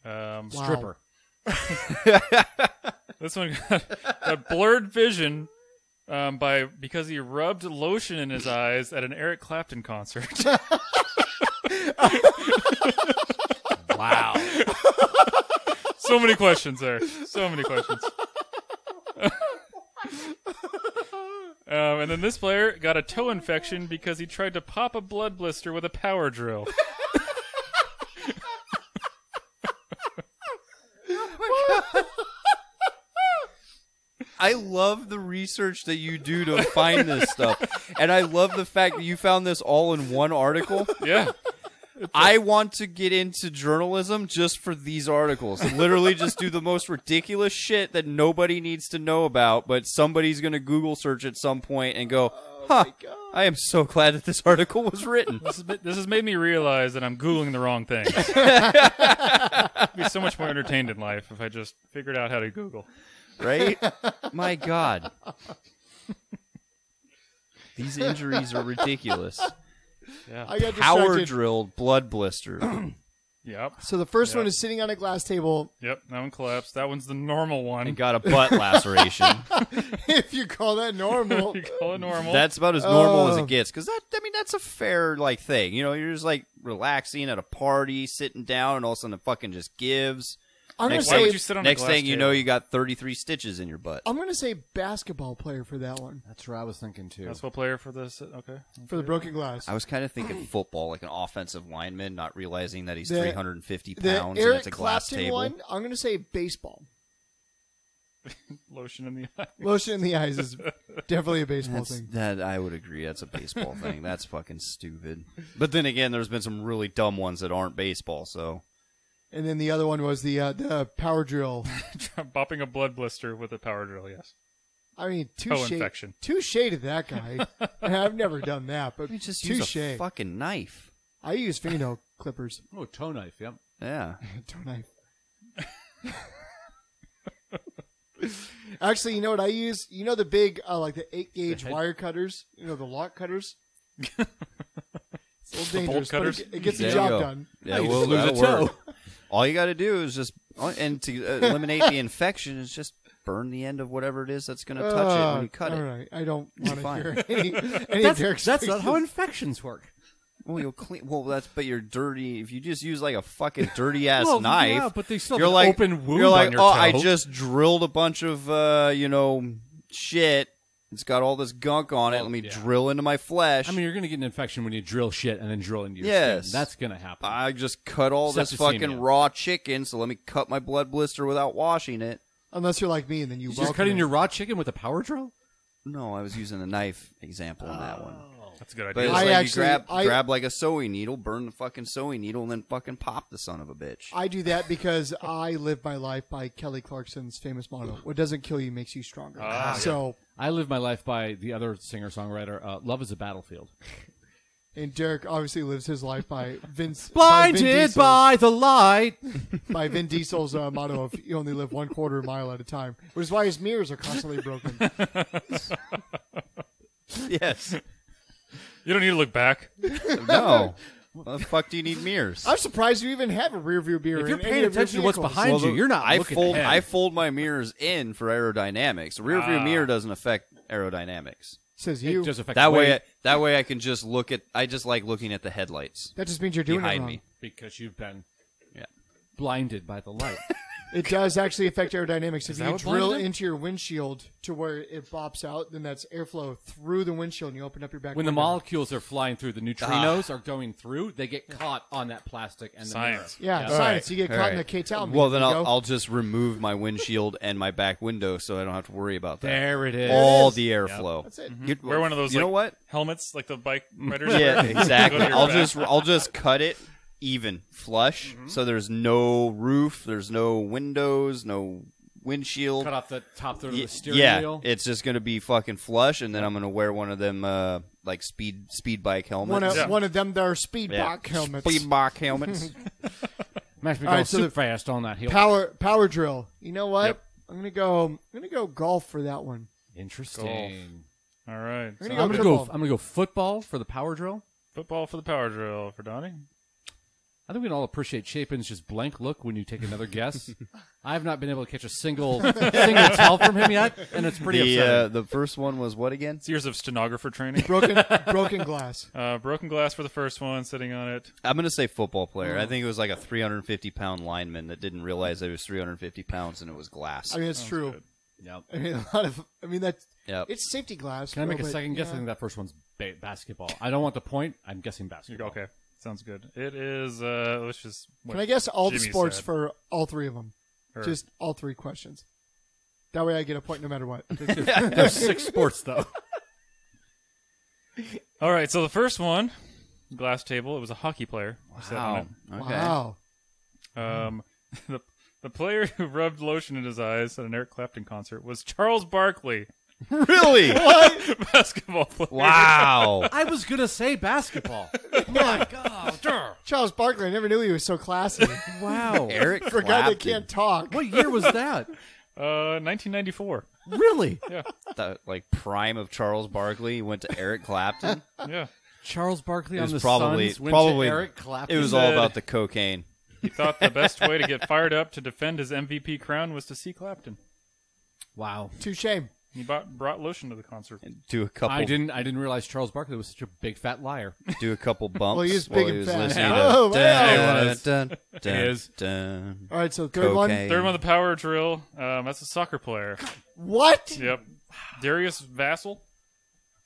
Stripper. This one got blurred vision because he rubbed lotion in his eyes at an Eric Clapton concert. Wow. So many questions there. So many questions. And then this player got a toe infection because he tried to pop a blood blister with a power drill. I love the research that you do to find this stuff. And I love the fact that you found this all in one article. Yeah. I want to get into journalism just for these articles. Literally just do the most ridiculous shit that nobody needs to know about, but somebody's going to Google search at some point and go, huh, I am so glad that this article was written. This has made me realize that I'm Googling the wrong thing. I'd be so much more entertained in life if I just figured out how to Google. Right? My God. These injuries are ridiculous. Yeah. I got Power distracted. drilled blood blister. Yep. So the first Yep. one is sitting on a glass table. Yep. That one collapsed. That one's the normal one. And got a butt laceration. If you call that normal. You call it normal. That's about as normal as it gets. Because that's a fair thing. You know, you're just like relaxing at a party, sitting down, and all of a sudden it fucking just gives. I'm gonna Next Why say would you sit on a Next glass thing you table? know, you got 33 stitches in your butt. I'm gonna say basketball player for that one. That's what I was thinking, too. Basketball player for this. Okay. For the broken glass. I was kind of thinking football, like an offensive lineman, not realizing that he's The- 350 The pounds and Eric it's a glass Clapton table. one, I'm gonna say baseball. Lotion in the eye. Lotion in the eyes is definitely a baseball That's, thing. that I would agree. That's a baseball thing. That's fucking stupid. But then again, there's been some really dumb ones that aren't baseball. So And then the other one was the power drill. Bopping a blood blister with a power drill. Yes. I mean, Toe infection. touche to that guy. I've never done that, but you just use touche. a fucking knife. I use fingernail clippers. Oh, toe knife, yep. Yeah. Toe knife. Actually, you know what I use? You know the big, like the 8-gauge wire cutters? You know, the lock cutters? It's a little dangerous, cutters? but it gets the There you job go. done. Yeah, you well, just lose that'll a toe. work. All you got to do is just, and to eliminate the infection, is just burn the end of whatever it is that's going to touch it when you cut all it. right. I don't want to fine. hear any That's not how infections work. Well, you'll clean. Well, but you're dirty. If you just use like a fucking dirty ass Well, knife, yeah, but they still have you're an like, open wound you're like, on your oh, toe. I just drilled a bunch of, shit. It's got all this gunk on it. Let me drill into my flesh. I mean, you're going to get an infection when you drill shit and then drill into your Yes. skin. That's going to happen. I just cut all this Septicemia. fucking raw chicken, so let me cut my blood blister without washing it. Unless you're like me, and then you You're welcome cutting it. your raw chicken with a power drill? No, I was using a knife example in that one. That's a good But idea. it's I like actually- you grab like a sewing needle, burn the fucking sewing needle, and then fucking pop the son of a bitch. I do that because I live my life by Kelly Clarkson's famous motto: "What doesn't kill you makes you stronger." So, I live my life by the other singer-songwriter, Love is a Battlefield. and Derrick obviously lives his life by Vince. Blinded by the light. by Vin Diesel's motto of "You only live 1/4 mile at a time," which is why his mirrors are constantly broken. Yes. You don't need to look back. No. What the fuck do you need mirrors? I'm surprised you even have a rear view mirror. If you're in any paying of your attention to what's vehicles. behind you, you're not looking ahead. I fold my mirrors in for aerodynamics. The rear view mirror doesn't affect aerodynamics. Says It you. just affects That weight way I can just look at. I just like looking at the headlights That just means you're doing it behind wrong. me. because you've been Yeah. blinded by the light. It does actually affect aerodynamics. If that you what drill blinded him? into your windshield to where it bops out, then that's airflow through the windshield, and you open up your back When the window. molecules are flying through, the neutrinos are going through, they get caught on that plastic and the Science. Yeah, Yeah. science. You get All caught in right. the K-Town. Well, then I'll just remove my windshield and my back window, so I don't have to worry about that. There it is. All the airflow. That's it. You- Wear one of those. You like, know what? helmets, like the bike riders. Yeah, wear. exactly. Go to your back. I'll just cut it even, flush, so there's no roof, there's no windows, no windshield. Cut off the top third of the steering Yeah, wheel. it's just gonna be fucking flush, and then I'm gonna wear one of them like speed bike helmets. One of them that are speed Yeah. bike helmets. Speed bike helmets. Makes me All go right, so super the fast on that hill. Power drill. You know what? Yep. I'm gonna go golf for that one. Interesting. All right. I'm So gonna I'm go gonna go. football. I'm gonna go football for the power drill. football for the power drill for Donnie. I think we can all appreciate Chapin's just blank look when you take another guess. I have not been able to catch a single tell from him yet, and it's pretty upsetting. The first one was what again? It's years of stenographer training. Broken glass. Broken glass for the first one, sitting on it. I'm gonna say football player. I think it was like a 350-pound lineman that didn't realize it was 350 pounds and it was glass. I mean, it's true. good. Yep. I mean, a lot of. I mean, that's. Yep. It's safety glass. Can I make a but, second guess? I yeah. think that first one's basketball. I don't want the point. I'm guessing basketball. Okay, sounds good. It is. Let's just. what Can I guess all the Jimmy sports said. for all three of them? Or- Just all three questions. That way I get a point no matter what. There's 6 sports though. All right, so the first one, glass table. It was a hockey player. who sat on Okay. Wow. it. The player who rubbed lotion in his eyes at an Eric Clapton concert was Charles Barkley, Really? basketball player. Wow. I was gonna say basketball. My God. Charles Barkley, I never knew he was so classy. Wow. Eric For a guy that Clapton. can't talk. What year was that? 1994. Really? Yeah, The, like prime of Charles Barkley went to Eric Clapton. yeah. Charles Barkley It on was the probably Suns went to Eric Clapton. It was all about the cocaine. He thought the best way to get fired up to defend his MVP crown was to see Clapton. Wow. Touche. He brought lotion to the concert. Do a couple. I didn't realize Charles Barkley was such a big fat liar. Do a couple bumps. Well, he is while big he and was fat. listening Oh, to wow. He was. dun, dun, is. dun, All right, so third one. cocaine. Third one, the power drill. That's a soccer player. What? Yep. Darius Vassell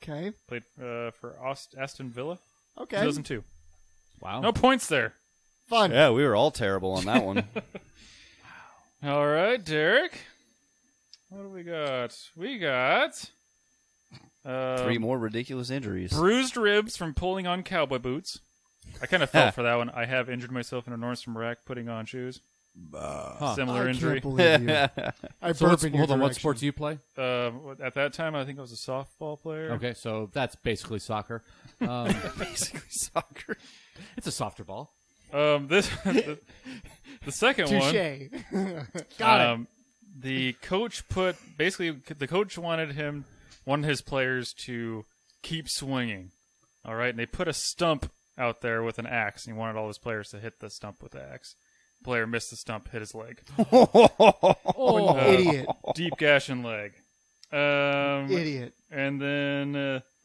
Okay. played for Aston Villa. Okay. 2002. Wow. No points there. Fun. Yeah, we were all terrible on that one. All right, Derek. What do we got? We got 3 more ridiculous injuries. bruised ribs from pulling on cowboy boots. I kind of felt for that one. I have injured myself in a Nordstrom rack putting on shoes. Similar I injury. can't believe you. I So burp in your hold on, what direction. sports do you play? At that time, I think I was a softball player. Okay, so that's basically soccer. Basically soccer. It's a softer ball. The second one. Touche. Got it. The coach the coach wanted his players to keep swinging. All right, and they put a stump out there with an axe, and he wanted all his players to hit the stump with the axe. The player missed the stump, hit his leg. Idiot. Deep gash in leg. Idiot. And then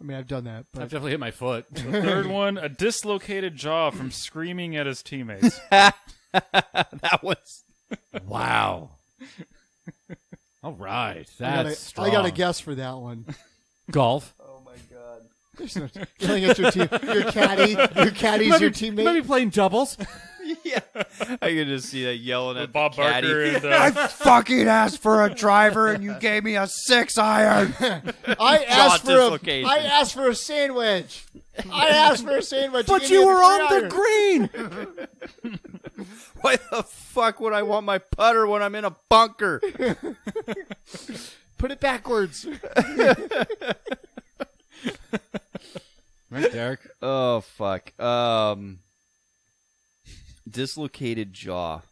I mean, I've done that. But I've definitely hit my foot. the third one, a dislocated jaw from screaming at his teammates. That was Wow. All right. That's strong. I got a guess for that one. Golf. oh my god. There's no yelling at your team. Your caddy's your teammate. Maybe playing doubles. Yeah, I could just see that yelling With at Bob the caddy. Barker and I fucking asked for a driver and you gave me a 6-iron. I asked dislocation. for a sandwich. I asked for a sandwich. But you were on the green. Why the fuck would I want my putter when I'm in a bunker? Put it backwards. Right, Derrick. Oh fuck. Dislocated jaw.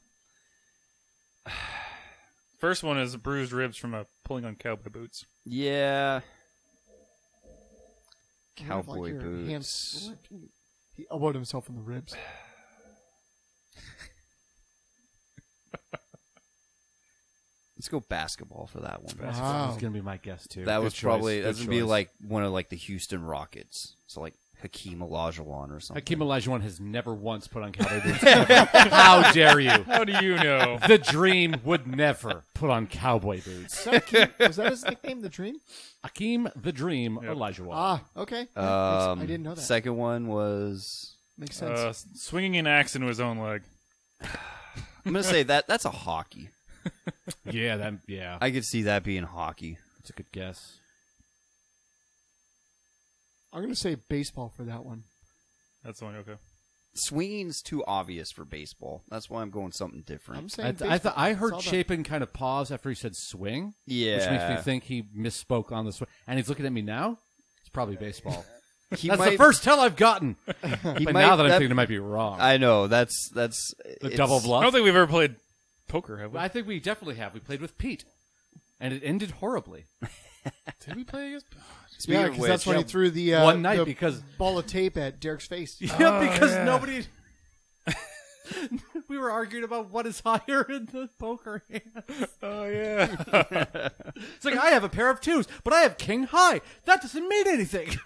First one is bruised ribs from pulling on cowboy boots. Yeah. Like Cowboy your boots. hands- He elbowed himself in the ribs. Let's go basketball for that one. Wow. That's gonna be my guess too. That Good was choice, probably good that's gonna be choice. like one of like the Houston Rockets. So like Hakeem Olajuwon or something. Hakeem Olajuwon has never once put on cowboy boots. How dare you? How do you know? The Dream would never put on cowboy boots. Was that his nickname, the Dream? Hakeem the Dream Olajuwon. Ah, okay. I didn't know that. Second one was Makes sense. Swinging an axe into his own leg. I'm gonna say that's a hockey. Yeah. I could see that being hockey. That's a good guess. I'm going to say baseball for that one. That's the one. Okay. Swinging's too obvious for baseball. That's why I'm going something different. I'm saying I baseball. heard It's all Chapin kind of pause after he said swing. Yeah. Which makes me think he misspoke on the swing. And he's looking at me now. It's probably baseball. He That's might- the first tell I've gotten. But might- now that I'm that- thinking it might be wrong. I know that's the it's- double I bluff. don't think we've ever played poker, have we? I think we definitely have. We played with Pete. And it ended horribly. Did we play against? Speaking Yeah, of because which, that's when he threw the One night the because- ball of tape at Derrick's face. Yeah, because nobody. We were arguing about what is higher in the poker hand. Oh yeah. It's like I have a pair of twos, but I have king high. That doesn't mean anything.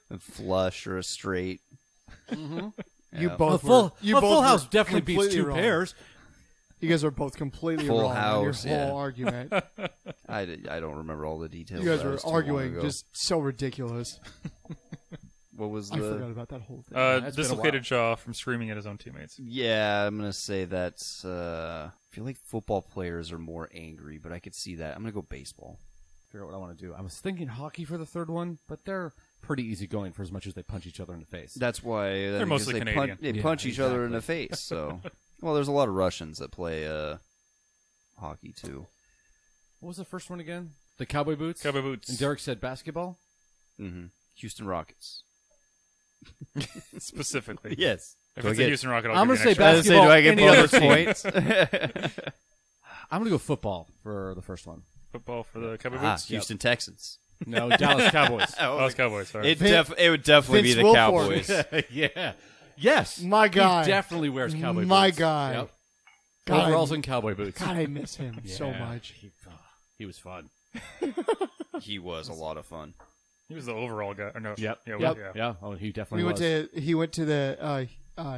a flush or a straight. You A both full, were, you a both full were house definitely beats completely two wrong. pairs. You guys are both completely Full wrong house, on your yeah. whole argument. I don't remember all the details. You guys That were was too long arguing ago. just so ridiculous. What was I forgot the? about that whole thing. It's been a Dislocated jaw from screaming at his own teammates. Yeah, I'm gonna say that's. I feel like football players are more angry, but I could see that. I'm gonna go baseball. Figure out what I want to do. I was thinking hockey for the third one, but they're pretty easy going for as much as they punch each other in the face. That's why They're mostly Canadian. They Yeah, punch each other in exactly. the face. So, well, there's a lot of Russians that play hockey too. What was the first one again? The cowboy boots. Cowboy boots. And Derrick said basketball. Mm-hmm. Houston Rockets. Specifically. Yes. If it's a Houston Rocket, I'm I'll gonna give you say an extra. basketball. do I get any other bonus team. points? I'm gonna go football for the first one. Football for the Cowboy Ah, boots. Houston Texans. No, Dallas Cowboys. Oh, it's Cowboys. Sorry. It would definitely be Vince the Wilfork. Cowboys. Yeah. Yes. My guy. He definitely wears cowboy boots. My guy. Yep. God, Overalls and cowboy boots. God, I miss him so Yeah. much. He was fun. He was a lot of fun. He was the overall guy. Or no. Yep. Yeah. Yep. Yeah. Yeah. Oh, he definitely He went to the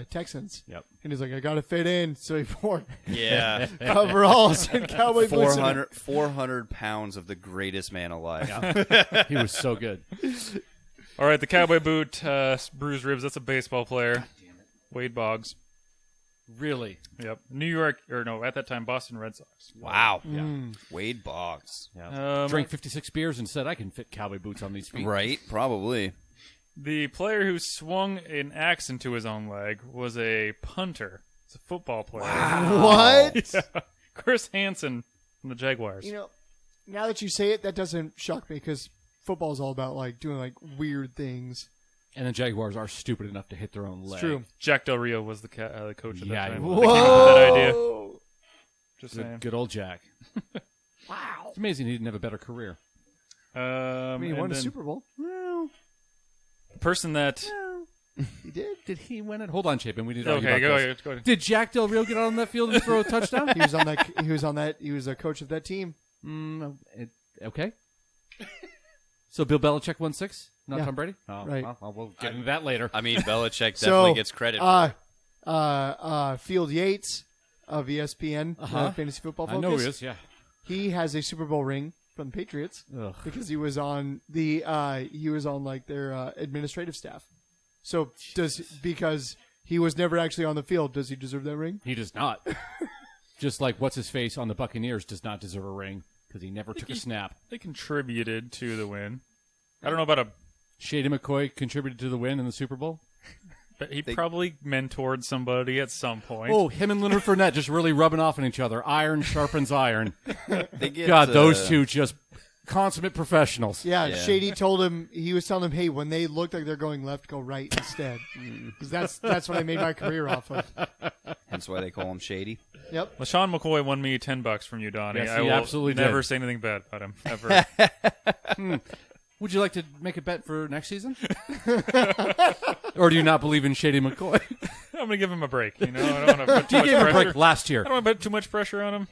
Texans. Yep. And he's like, I got to fit in. So he wore Yeah. coveralls and cowboy boots. 400 pounds of the greatest man alive. He was so good. All right, the cowboy boot, bruised ribs. That's a baseball player. Wade Boggs. Really. Yep. New York, or no, at that time, Boston Red Sox. Wow. Yeah. Wade Boggs. Yeah. Drank 56 beers and said, I can fit cowboy boots on these feet. Right? Probably. The player who swung an axe into his own leg was a punter. It's a football player. What? Yeah. Chris Hansen from the Jaguars. You know, now that you say it, that doesn't shock me because football is all about like doing like weird things. And the Jaguars are stupid enough to hit their own leg. It's true. Jack Del Rio was the coach at Yeah, that time. he They came up with that idea. Whoa. Just saying. Good old Jack. Wow. It's amazing he didn't have a better career. I mean, he won a then Super Bowl. Well, the person that... He did. did he win it? Hold on, Chapin. We need to argue Okay, about go this. ahead. Did Jack Del Rio get out on that field and throw a touchdown? He was on that. He was on that. He was a coach of that team. Okay. So Bill Belichick won 6, not Yeah. Tom Brady? Oh, Right. Well, we'll get into that later. I mean, Belichick definitely gets credit for it. Field Yates of ESPN, Fantasy Football Focus. I know he is, yeah. He has a Super Bowl ring from the Patriots Ugh. because he was on like their administrative staff. So because he was never actually on the field, does he deserve that ring? He does not. Just like what's-his-face on the Buccaneers does not deserve a ring because he never took a snap. They contributed to the win. I don't know about Shady McCoy contributed to the win in the Super Bowl. but he probably mentored somebody at some point. Oh, him and Leonard Fournette just really rubbing off on each other. Iron sharpens iron. They get, God, those two just consummate professionce. Yeah, Yeah. Shady told him, he was telling him, hey, when they look like they're going left, go right instead. Because that's what I made my career off of. Hence why they call him Shady. Yep. LaShawn McCoy won me $10 from you, Donnie. Yes, I he will absolutely never did. say anything bad about him ever. Would you like to make a bet for next season? Or do you not believe in Shady McCoy? I'm gonna give him a break. I don't want to put too He much gave him a pressure. break last year. I don't want to put too much pressure on him.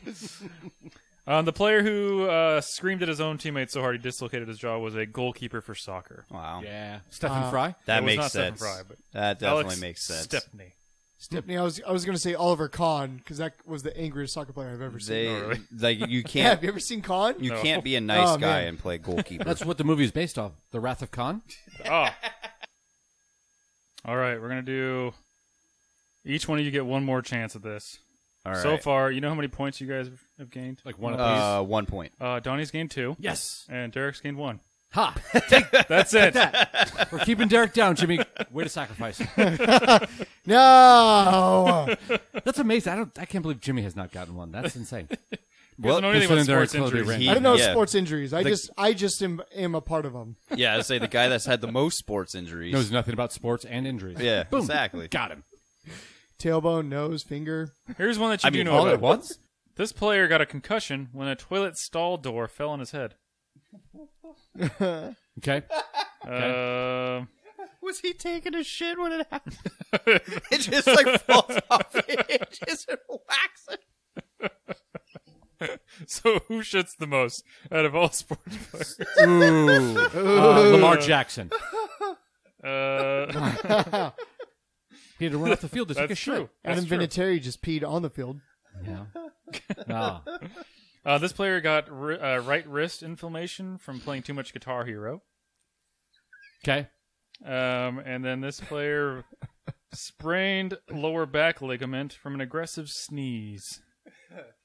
The player who screamed at his own teammate so hard he dislocated his jaw was a goalkeeper for soccer. Wow. Yeah. Stephen Fry? That It was makes not Stephen sense. Fry, but That definitely Alex makes sense. Stepney. Stepney, I was going to say Oliver Kahn, because that was the angriest soccer player I've ever seen. They really? like you Yeah, can't have you ever seen Kahn? you No. can't be a nice Oh, guy man. and play goalkeeper. That's what the movie is based off. The Wrath of Khan? Oh. All right, we're gonna do. Each one of you get one more chance at this. All right. So far, you know how many points you guys have gained? Like one apiece? 1 point. Donnie's gained 2. Yes. And Derrick's gained 1. Ha! That's it. We're keeping Derrick down, Jimmy. Way to sacrifice. No! That's amazing. I can't believe Jimmy has not gotten one. That's insane. Well, know anything about considering they're sports incredibly injuries. ranked. He- I don't know Yeah. sports injuries. I just am a part of them. Yeah, I'd say the guy that's had the most sports injuries. Knows nothing about sports and injuries. Yeah, Boom. exactly. Got him. Tailbone, nose, finger. Here's one that you do know all about. at once? This player got a concussion when a toilet stall door fell on his head. Okay. Was he taking a shit when it happened? It just like falls off it just whacks it. So who shits the most out of all sports players? Lamar Jackson. He had to run off the field to take a That's shit. true. Adam That's true. Vinatieri just peed on the field. Yeah. Ah. This player got right wrist inflammation from playing too much Guitar Hero. Okay. And then this player sprained lower back ligament from an aggressive sneeze.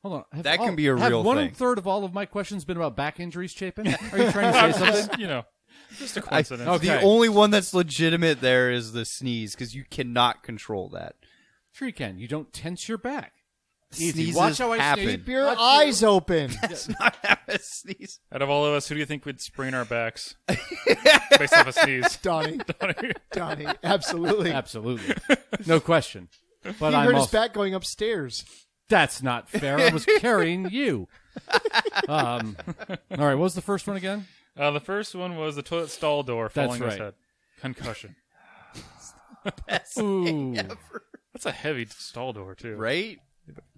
Hold on. That can be a real have thing. 1/3 of all of my questions been about back injuries, Chapin? Are you trying to say something? Just a coincidence. Okay. The only one that's legitimate there is the sneeze because you cannot control that. Sure you can. You don't tense your back. Easy. Sneezes Watch how I happen. sneeze. Keep your eyes open. That's not how a sneeze. Out of all of us, who do you think would sprain our backs based off a sneeze? Donnie. Donnie. Absolutely. Absolutely. No question. But He I'm hurt his also, back going upstairs. That's not fair. I was carrying you. All right. What was the first one again? The first one was the toilet stall door falling on his right. head. Concussion. Ooh. That's a heavy stall door, too. Right?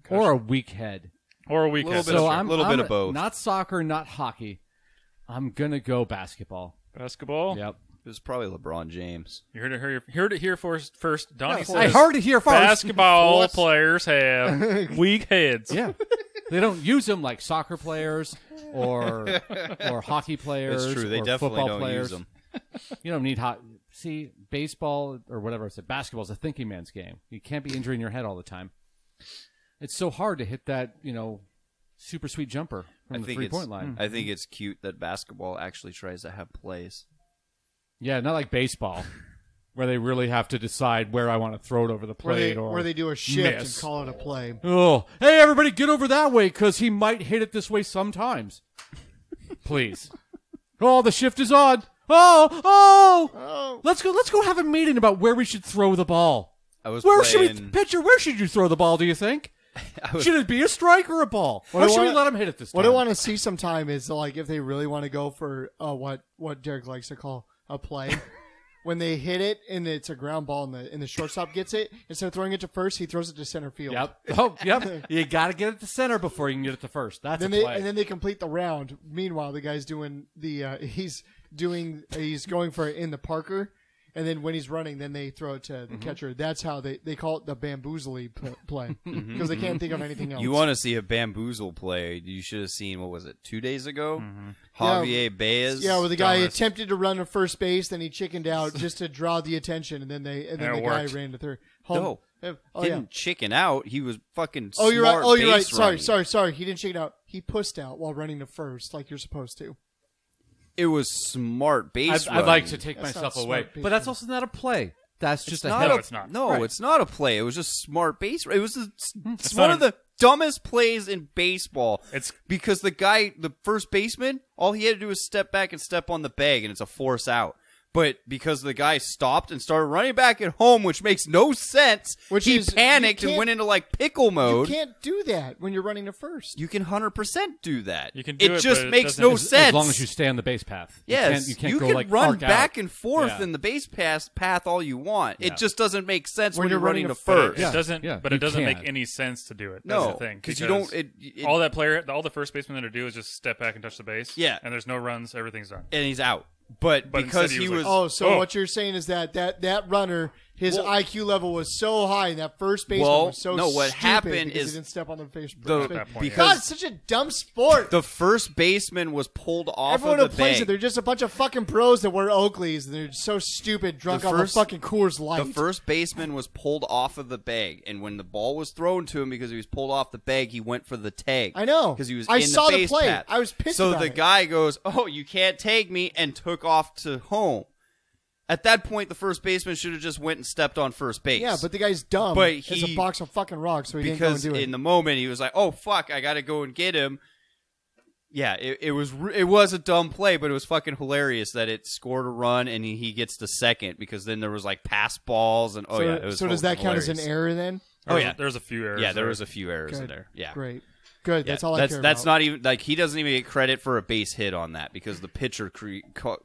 Or a weak head. Or a weak Little head. bit of- So I'm little bit of both. Not soccer, not hockey. I'm gonna go basketball. Basketball. Yep. It was probably LeBron James. You heard it here first. Donnie I says heard it here first. basketball players have weak heads. Yeah. They don't use them like soccer players or hockey players. It's true. They or definitely football don't players. use them. You don't need See, baseball or whatever I said, basketball is a thinking man's game. You can't be injuring your head all the time. It's so hard to hit that, super sweet jumper from the 3-point line. I think it's cute that basketball actually tries to have plays. Yeah, not like baseball, where they really have to decide where I want to throw it over the plate Where they do a shift miss. and call it a play. Oh, hey, everybody, get over that way because he might hit it this way sometimes. Please. Oh, the shift is on. Oh. Let's go have a meeting about where we should throw the ball. I was Where playing, should you throw the ball, do you think? Should it be a strike or a ball? What Or I should we wanna- let him hit it this time? What I want to see sometime is like if they really want to go for what Derrick likes to call a play. When they hit it and it's a ground ball and the shortstop gets it, instead of throwing it to first, he throws it to center field. Yep. Oh, yep. You got to get it to center before you can get it to first. That's a play. And then they complete the round. Meanwhile, the guy's doing he's going for it in the Parker, and then when he's running, then they throw it to the catcher. That's how they call it the bamboozly play because they can't think of anything else. You want to see a bamboozle play? You should have seen, what was it, 2 days ago? Javier Baez. Yeah, where the guy Dumbest. attempted to run to first base, then he chickened out just to draw the attention, and then the guy worked. ran to third. No, Oh, didn't yeah. chicken out. He was fucking. Oh, you're right. smart Oh, you're right. base running. Sorry. He didn't chicken out. He pussed out while running to first, like you're supposed to. It was smart base. I'd like running. to take That's myself not away, smart but that's also not a play. That's just a Not hit. a- it's not. No, Right. it's not a play. It was just smart base. It was it's not one a- of the dumbest plays in baseball. It's- because the first baseman, all he had to do was step back and step on the bag, and it's a force out. But because the guy stopped and started running back at home, which makes no sense, he panicked and went into like pickle mode. You can't do that when you're running to first. You can 100% do that. You can do it, just but it makes doesn't- no as sense. As long as you stay on the base path. Yes, You can't you go can like run arc back out. and forth Yeah. in the base path all you want. Yeah. It just doesn't make sense when When you're you're running running to to first. first. Yeah. It doesn't, Yeah, but you it doesn't make can't. any sense to do it. That's No, the thing. because you don't. all the first baseman had to do is just step back and touch the base. Yeah. and there's no runs. Everything's done. and he's out. But because instead he he was was, like, Oh, so what you're saying is that runner, his Well- IQ level was so high, and that first baseman Well, was so no, what stupid happened because is he didn't step on the face. the- At that point, because- God, it's such a dumb sport. the first baseman was pulled off Everyone who of the plays bag. it, they're just a bunch of fucking pros that wear Oakleys, and they're so stupid, drunk The off first- a fucking Coors Light. The first baseman was pulled off of the bag, and when the ball was thrown to him because he was pulled off the bag, he went for the tag. I know. because he was. I in saw the the base play. path. I was pissed So about the it. guy goes, "Oh, you can't tag me," and took off to home. At that point, the first baseman should have just went and stepped on first base. Yeah, but the guy's dumb. But It's he- a box of fucking rocks, so he because didn't go and do in it. the moment he was like, "Oh fuck, I got to go and get him." Yeah, it was a dumb play, but it was fucking hilarious that it scored a run and he gets to second because then there was like pass balls and so it was so does that count as an hilarious. error then? Oh yeah, there's a few errors. yeah, there there. was a few errors in Good. there. Yeah, Great. Good. Yeah, That's all I care That's about. not even like he doesn't even get credit for a base hit on that because the pitcher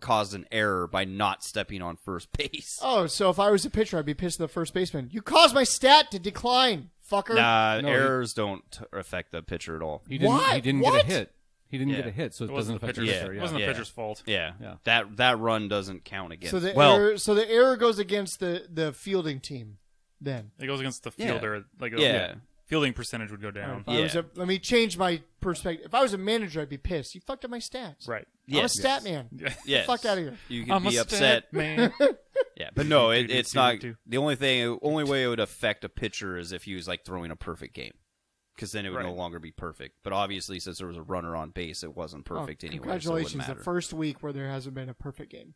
caused an error by not stepping on first base. Oh, so if I was a pitcher, I'd be pissed at the first baseman. You caused my stat to decline, fucker. Nah, No, errors don't affect the pitcher at all. He didn't. What? He didn't What? get a hit. He didn't Yeah. get a hit, so it, It doesn't wasn't the affect pitcher's. your Yeah. pitcher. It Yeah. wasn't Yeah. the pitcher's fault. Yeah, Yeah. that run doesn't count against. So the well, error, goes against the fielding team. Then It goes against the Yeah. fielder. Like Yeah. fielding percentage would go down. If I was Yeah. let me change my perspective. If I was a manager, I'd be pissed. You fucked up my stats. Right. I'm a Yes. stat man. yes. Fuck out of here. You I'm could be a upset. stat man. Yeah, but no, Do, do, it's do, not. do. The only way it would affect a pitcher is if he was like throwing a perfect game, because then it would no Right. longer be perfect. But obviously, since there was a runner on base, it wasn't perfect anyway. Congratulations, so it the wouldn't matter. first week where there hasn't been a perfect game.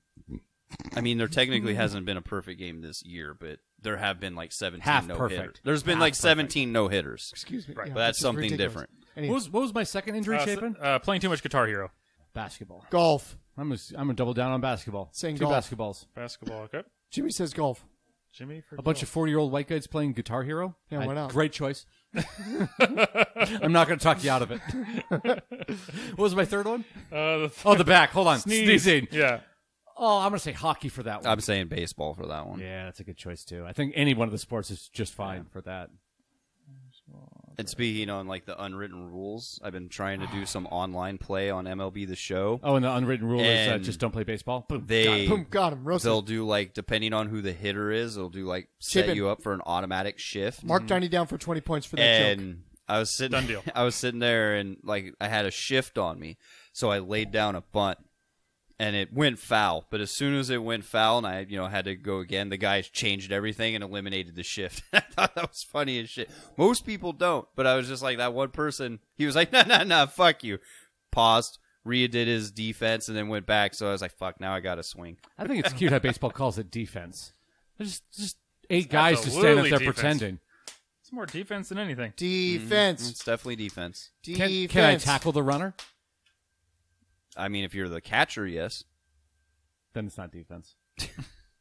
I mean, there technically hasn't been a perfect game this year, but there have been like 17 Half no perfect. hitters. There's been Half like perfect. 17 no hitters. Excuse me. Right. Yeah, But that's which is something ridiculous. different. Anyway, What was my second injury, Chapin? Playing too much Guitar Hero. Basketball. golf. I'm gonna double down on basketball. Saying Two golf. basketballs. Basketball. Okay. Jimmy says golf. Jimmy for A bunch of 40-year-old white guys playing Guitar Hero. Yeah, why not? Great choice. I'm not going to talk you out of it. What was my third one? Oh, the back. Hold on. Sneezing. Yeah. Oh, I'm going to say hockey for that one. I'm saying baseball for that one. Yeah, that's a good choice too. I think any one of the sports is just fine for that. And speaking on like the unwritten rules, I've been trying to do some online play on MLB The Show. Oh, and the unwritten rule is And just don't play baseball. Boom. They Boom, got him. Roasted. they'll do like depending on who the hitter is, they'll do like set Chapin. you up for an automatic shift. Mark Downey down for 20 points for that joke. And I was sitting Done deal. I was sitting there and like I had a shift on me. So I laid down a bunt and it went foul. But as soon as it went foul and I, had to go again, the guys changed everything and eliminated the shift. I thought that was funny as shit. Most people don't, but I was just like that one person, he was like, no, fuck you. Paused, redid his defense and then went back. So I was like, fuck, now I got to swing. I think it's cute how baseball calls it defense. There's just 8 guys just standing absolutely there defense. pretending. It's more defense than anything. Defense. It's definitely defense. Defense. Can I tackle the runner? I mean, if you're the catcher, yes. Then it's not defense.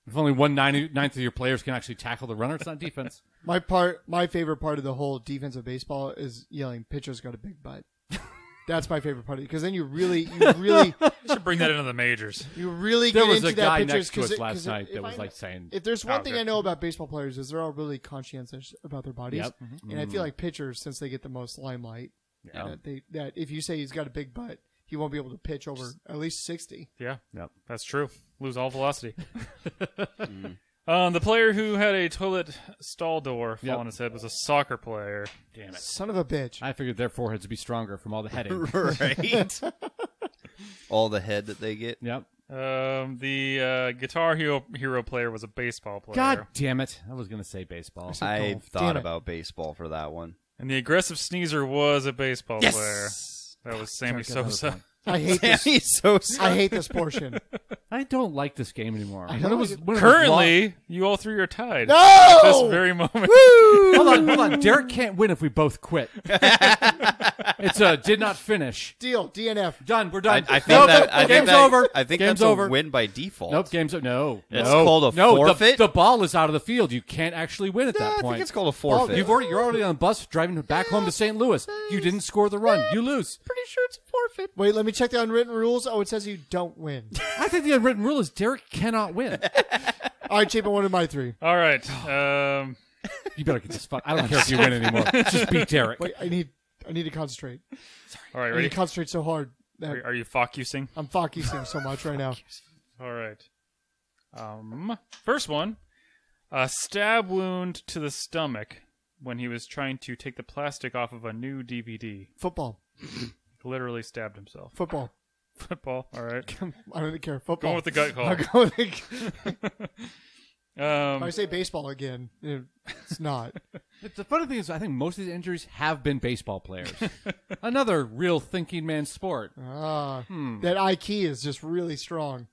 If only 1/9 of your players can actually tackle the runner, it's not defense. My favorite part of the whole defensive baseball is yelling, "Pitcher's got a big butt." That's my favorite part of it, because then you really should bring that into the majors. you really There get was into a that guy pitcher. next to us last night that was like saying, if there's one Oh, thing okay. I know about baseball players is they're all really conscientious about their bodies, Yep. and I feel like pitchers, since they get the most limelight, that if you say he's got a big butt, he won't be able to pitch over at least 60. Yeah, Yep. that's true. Lose all velocity. The player who had a toilet stall door fall on his head was a soccer player. damn it. Son of a bitch. I figured their foreheads would be stronger from all the heading. Right. All the head that they get. Yep. The Guitar Hero player was a baseball player. God damn it. I was going to say baseball. I golf. thought Damn it. about baseball for that one. And the aggressive sneezer was a baseball player. That was Sammy Sorry, get Sosa. I hate this. He's so I hate this portion. I don't like this game anymore. I When don't it was, like it. when it was Currently, you all three are tied. No! At this very moment. hold on. Derrick can't win if we both quit. It's a did not finish. Deal. DNF. Done. We're done. I think Nope, that. I think game's that, over. I think Game's that's over. a win by default. Nope. Game's over. No. It's no. called a no, forfeit? The ball is out of the field. You can't actually win at Yeah, that I point. think it's called a forfeit. You're already on the bus driving back home to St. Louis. You didn't score the run. You lose. pretty sure it's a forfeit. Wait, let me check the unwritten rules. Oh, it says you don't win. I think the unwritten rule is Derrick cannot win. All right, Chapin, one of my three. All right. You better get this fuck. I don't care if you win anymore. Just beat Derrick. Wait, I need to concentrate. All right, I need ready? to concentrate so hard that Are you focusing? I'm focusing so much right now. All right. First one, a stab wound to the stomach when he was trying to take the plastic off of a new DVD. Football. Literally stabbed himself. Football. Football. All right. I don't even care. Football. Going with the gut call. I'll go with the- If I say baseball again, it's not. The funny thing is, I think most of these injuries have been baseball players. Another real thinking man's sport. That IQ is just really strong.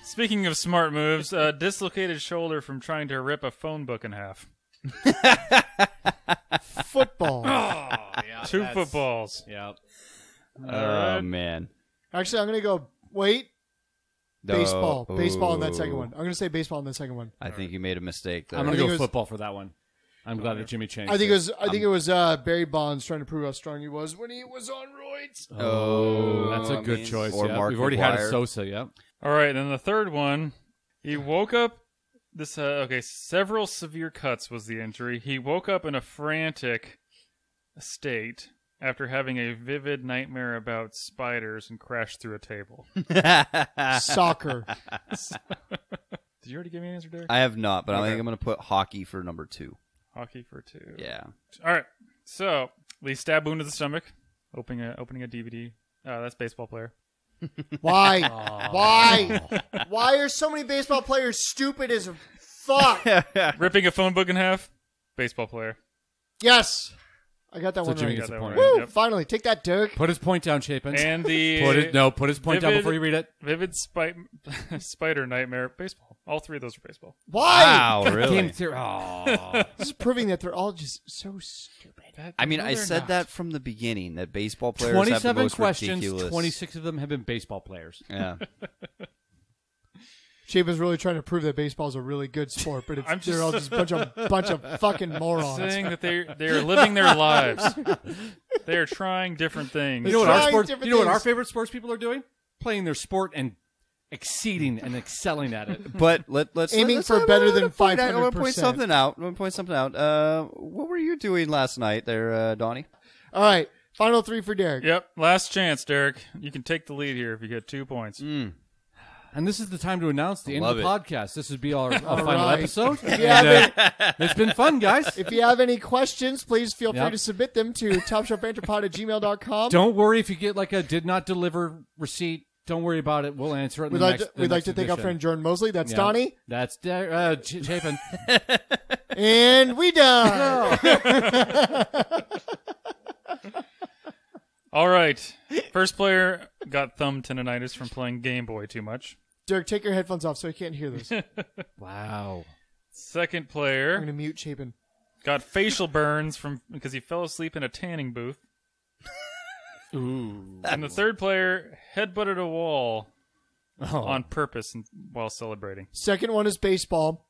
Speaking of smart moves, dislocated shoulder from trying to rip a phone book in half. Football. Two footballs. Yep. Oh man. Actually, I'm going to go, wait, No. baseball. Baseball in that Ooh. second one. I'm going to say baseball in the second one. I think you made a mistake there. I'm going I to think go it was- football for that one. I'm glad that Jimmy changed. I think it was Barry Bonds trying to prove how strong he was when he was on roids. Oh, That's a I good mean, choice. or Yeah. Mark We've already had a McGwire. Sosa. Yep. All right, then the third one, he woke up. Several severe cuts was the injury. He woke up in a frantic state after having a vivid nightmare about spiders and crashed through a table. Soccer. Did you already give me an answer, Derek? I have not, but I Okay. think I'm going to put hockey for number 2. Hockey for 2. Yeah. All right. So the stab wound to the stomach, opening a DVD. That's baseball player. Why? Why? Why are so many baseball players stupid as fuck? Ripping a phone book in half. Baseball player. Yes. I got that So one Jimmy right. gets Got the that point. one right. Woo! Yep. Finally, take that, Derrick. Put his point down, Chapin. And the Put his point down Vivid- before you read it. vivid spider nightmare. Baseball. All three of those are baseball. Why? Wow, really? Game theory. Oh. This is proving that they're all just so stupid. I mean, No, I they're said not. that from the beginning, that baseball players have the 27 most questions. ridiculous. 26 of them have been baseball players. Yeah. Chapin's really trying to prove that baseball is a really good sport, but I'm they're all just bunch of fucking morons. Saying that they're living their lives. They are trying different things. You know what our Trying sports? different You know what our things. favorite sports people are doing? Playing their sport and exceeding and excelling at it. But let's Aiming let's- for better than point out- I want to 500%. point something out. What were you doing last night there, Donnie? All right, final three for Derrick. Yep. Last chance, Derek. You can take the lead here if you get 2 points. And this is the time to announce the end of the Love podcast. This would be our final right. episode. Yeah, And, it's been fun, guys. If you have any questions, please feel free Yep. to submit them to topshelfbanterpod@gmail.com. Don't worry if you get like a did not deliver receipt. Don't worry about it. We'll answer it. In We'd the like next, to, we'd like to thank our friend Jordan Mosley. That's Donnie. That's Chapin. And we done. All right. First player got thumb tendonitis from playing Game Boy too much. Derrick, take your headphones off so you can't hear this. I'm Wow. Second player going to mute Chapin. got facial burns because he fell asleep in a tanning booth. Ooh. And the third player headbutted a wall on purpose and while celebrating. Second one is baseball.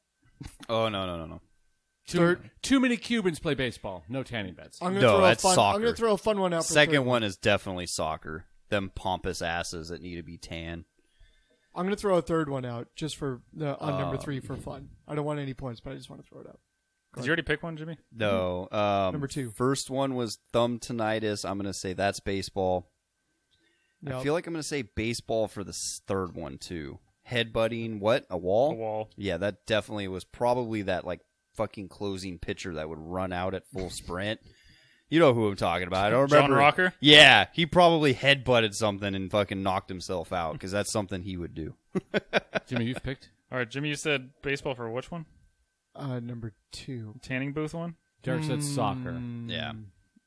Oh, no. Too many Cubans play baseball. No tanning beds. I'm gonna No, throw that's a fun, soccer. I'm going to throw a fun one out. For Second third. one is definitely soccer. Them pompous asses that need to be tan. I'm going to throw a third one out just for on number 3 for fun. I don't want any points, but I just want to throw it out. Did you already pick one, Jimmy? No. Number 2. First one was thumb tinnitus. I'm going to say that's baseball. Yep. I feel like I'm going to say baseball for the third one, too. Headbutting, what? A wall? A wall. Yeah, that definitely was probably that, like, fucking closing pitcher that would run out at full sprint. You know who I'm talking about. I don't remember. John Rocker? Yeah, he probably headbutted something and fucking knocked himself out because that's something he would do. Jimmy, you've picked. All right, Jimmy, you said baseball for which one? Number 2. Tanning booth one? Derrick said soccer. Yeah.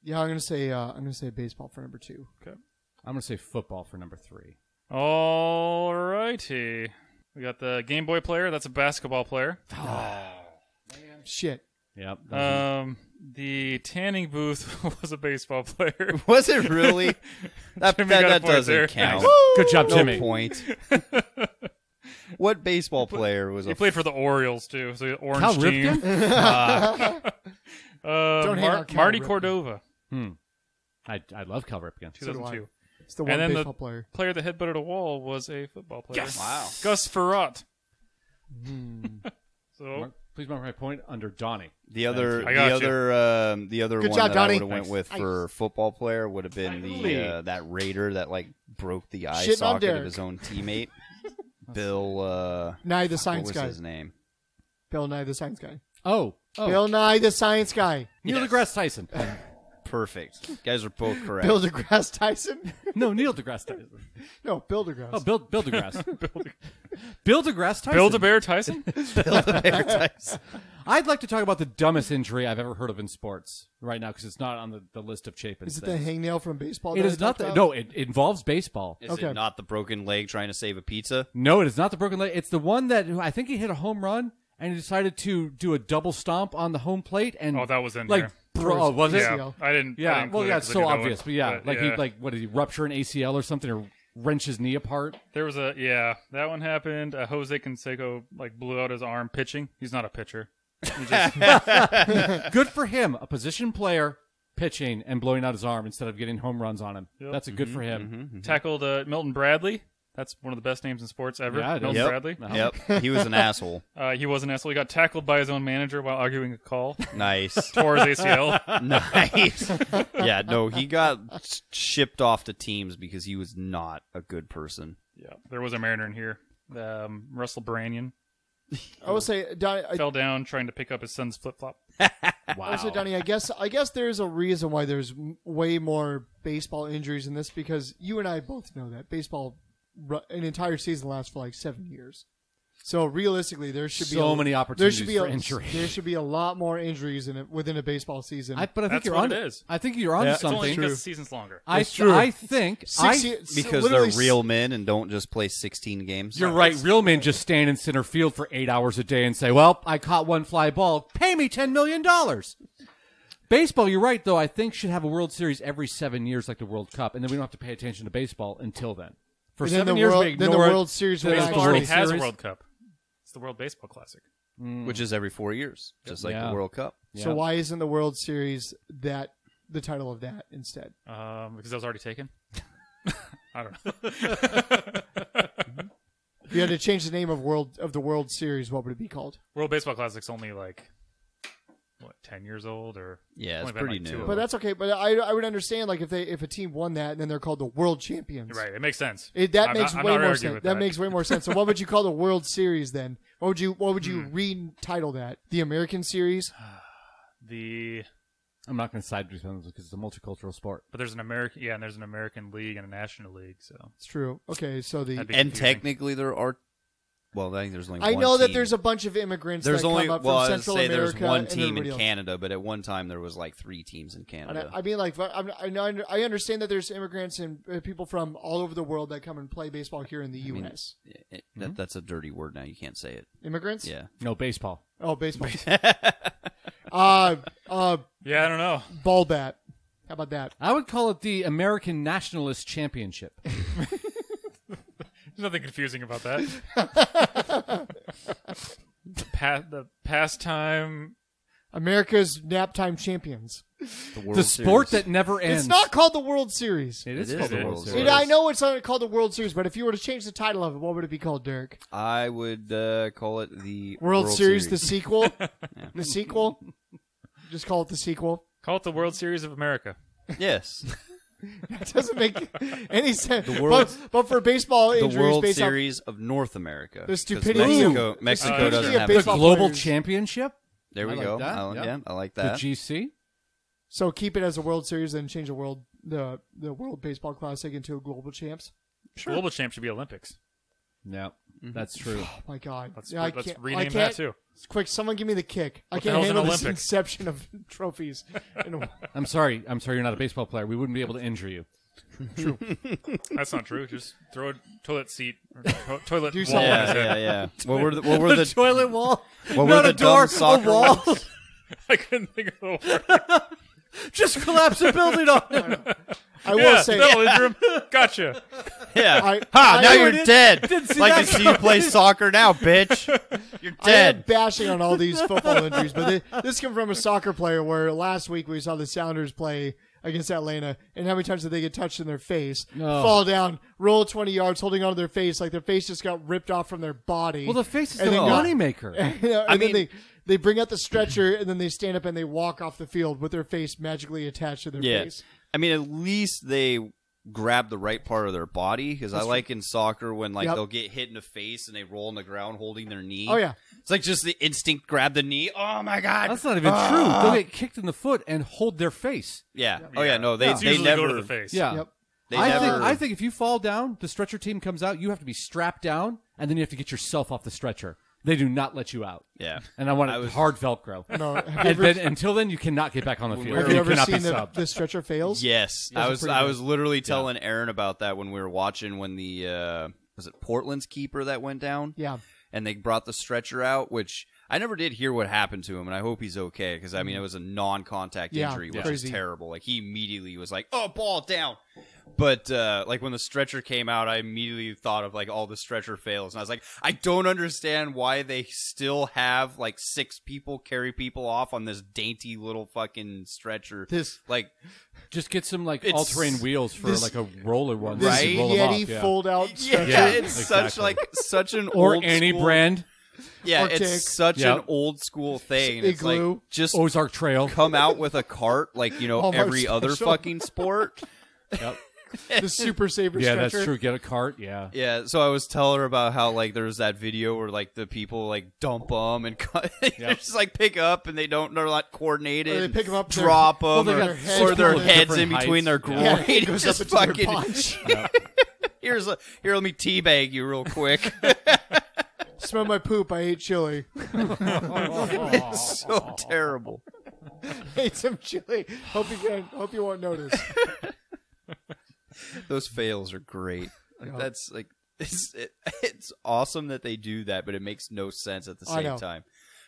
Yeah, I'm going to say baseball for number 2. Okay. I'm going to say football for number 3. All righty. We got the Game Boy player. That's a basketball player. Shit. Yep. The tanning booth was a baseball player. Was it really? that Jimmy got a that point there. doesn't count. Good job, No Jimmy. point. What baseball player was He a played for the Orioles, too. So the orange Cal team. Ripken? Don't hate on Cal Marty Ripken. Cordova, I love Cal Ripken. So do I. 2002. It's the one And then baseball the player. player that headbutted a wall was a football player. Yes. Wow. Gus Farrat. So Mark, please mark my point under Donnie. The other, I got the other Good one job, that I Donnie. would have went with for football player would have been the that Raider that like broke the eye Shitting on socket Derrick. of his own teammate, Bill. Nye the What Science was Guy. his name? Bill Nye the Science Guy. Oh. Bill Nye the Science Guy. Neil deGrasse Tyson. Perfect. You guys are both correct. Bill deGrasse Tyson? No, Neil deGrasse Tyson. No, Bill deGrasse. Oh, Bill deGrasse. Bill deGrasse Tyson. Build-A-Bear Tyson? I'd like to talk about the dumbest injury I've ever heard of in sports right now because it's not on the list of Chapin's Is it the things. hangnail from baseball? It that is I not. talked about? No, it involves baseball. Is Okay. it not the broken leg trying to save a pizza? No, it is not the broken leg. It's the one that I think he hit a home run and he decided to do a double stomp on the home plate and Oh, that was in like there. oh, was it? Yeah, I didn't. Yeah, I didn't well, include it yeah, 'cause it's I so knew that obvious, one. but yeah, like yeah. he what did he rupture an ACL or something or wrench his knee apart? There was that one happened. Jose Canseco like blew out his arm pitching. He's not a pitcher. He just, Good for him, a position player pitching and blowing out his arm instead of getting home runs on him. Yep. That's a good for him. tackled Milton Bradley. That's one of the best names in sports ever. Yeah, it Milton is. Bradley. Yep. He was an asshole. He was an asshole. He got tackled by his own manager while arguing a call. Nice. Tore his ACL. Nice. Yeah, no, he got shipped off to teams because he was not a good person. Yeah, there was a Mariner in here. Russell Branyan I will say, Donnie, fell down trying to pick up his son's flip flop. I will say, Donnie, I guess there's a reason why there's way more baseball injuries in this because you and I both know that baseball, an entire season lasts for like 7 years. So realistically, there should be So many opportunities for injury. There should be a lot more injuries within a baseball season. But I think That's you're what on. it is. I think you're on to It's only something. because the season's longer. I think Because literally they're real men and don't just play 16 games. You're right. Real men just stand in center field for 8 hours a day and say, well, I caught one fly ball. Pay me $10 million. Baseball, you're right, though, I think should have a World Series every 7 years like the World Cup, and then we don't have to pay attention to baseball until then. For And then 7 the years, world- we then the ignore it. World Series will Then not it's Baseball the already World has a Series. World Cup. It's the World Baseball Classic. which is every 4 years, just like Yeah. the World Cup. So why isn't the World Series the title of that instead? Because that was already taken. I don't know. If you had to change the name of the World Series, what would it be called? World Baseball Classic's only like 10 years old or Yeah, it's only been, pretty like, new. 2 But that's okay. But I would understand like if a team won that and then they're called the World Champions. right. It makes sense. That I'm makes not way more arguing sense. with That makes way more sense. So what would you call the World Series then? What would you retitle that? The American Series? I'm not going to side with them because it's a multicultural sport. But there's an American, and there's an American League and a National League. So It's true. Okay, so That'd be And confusing. technically, there are. Well, I think there's only. I one know that team. there's a bunch of immigrants There's that only. come up Well, from I'd Central say America. there's one and team in everybody else. Canada, but at one time there was like 3 teams in Canada. I mean, like, I understand that there's immigrants and people from all over the world that come and play baseball here in the U.S. That's a dirty word now. You can't say it. Immigrants? Yeah. No, baseball. Oh, baseball. yeah, I don't know. Ball bat. How about that? I would call it the American Nationalist Championship. There's nothing confusing about that. The pastime. America's nap time champions. The sport that never ends. It's not called the World Series. It is It called is. the World It Series. is. I know it's not called the World Series, but if you were to change the title of it, what would it be called, Derrick? I would call it the World Series, the sequel? The sequel? Just call it the sequel? Call it the World Series of America. Yes. It doesn't make any sense. World- but for baseball The injuries World based Series of North America. The 'Cause stupidity Mexico, Mexico stupidity doesn't of have The baseball it. global players. championship. There we I like go. that, I, yeah. yeah, I like The that. GC. So keep it as a World Series, then change the World Baseball Classic into a Global Champs. Global champ should be Olympics. Yeah, that's true. Oh my God! Let's, Yeah, I let's can't- I rename can't- that too. Quick, someone give me the kick. I What the can't hell's an handle this Olympic? inception of trophies. I'm sorry you're not a baseball player. We wouldn't be able to injure you. That's not true. Just throw a toilet seat, or toilet Do wall. something. on his head. Yeah. What were the toilet wall. what Not were the a door, dumb soccer a wall. ones? I couldn't think of the word. Just collapse a building on him. I will Yeah, say, no, Ingram. Gotcha. Yeah. I Now you're didn't- dead. see Like that to see you play soccer now, bitch. You're I am dead. bashing on all these football injuries, but this comes from a soccer player where last week we saw the Sounders play against Atlanta, and how many times did they get touched in their face, fall down, roll 20 yards, holding onto their face, like their face just got ripped off from their body. Well, the face is And the then got- moneymaker. and then they bring out the stretcher, and then they stand up and they walk off the field with their face magically attached to their Yeah. face. I mean, at least they grab the right part of their body, because I like in soccer when Yep. they'll get hit in the face and they roll on the ground holding their knee. Oh, yeah. It's like just the instinct grab the knee. Oh my god. That's not even true. They'll get kicked in the foot and hold their face. Yeah. Oh yeah. No, It's they usually never go to the face. Yeah. Yep. They I never. think if you fall down, the stretcher team comes out. You have to be strapped down, and then you have to get yourself off the stretcher. They do not let you out. Yeah. And I want I it was- hard Velcro. No, have you And ever, then until then, you cannot get back on the field. have you ever cannot seen be subbed. the stretcher fails? Yes, Those are I was. pretty I good. was literally telling Aaron about that when we were watching when the was it Portland's keeper that went down. Yeah. And they brought the stretcher out, which I never did hear what happened to him, and I hope he's okay because I mean it was a non-contact Yeah, injury, which crazy. is terrible. Like he immediately was like, "Oh, ball down." But like when the stretcher came out, I immediately thought of like all the stretcher fails, and I was like, I don't understand why they still have like 6 people carry people off on this dainty little fucking stretcher. This Like, Just get some like It's- all-terrain wheels for this- like a roller one. this so you Right? roll them Yeti off, yeah. fold-out stretcher. yeah, Yeah, it's such exactly. like such an Or old any school, brand. Yeah, Arctic. it's such Yep. an old school thing. It's Igloo. like just Ozark Trail. come out with a cart like Hallmark every other special. fucking sport. Yep. The Super Saver Yeah, stretcher. that's true. Get a cart. Yeah. Yeah, so I was telling her about how like there's that video where like the people like dump them and they just like pick up and they're not coordinated. Or they pick 'em up, their- drop Well, them, they or, got heads or their going heads different in between their heights. groin. Yeah, it It's goes just up into their fucking. paunch. Here, let me teabag you real quick. Smell my poop. I ate chili. So terrible. Ate some chili. Hope you won't notice. Those fails are great. Like that's like it's awesome that they do that, but it makes no sense at the I know. same time.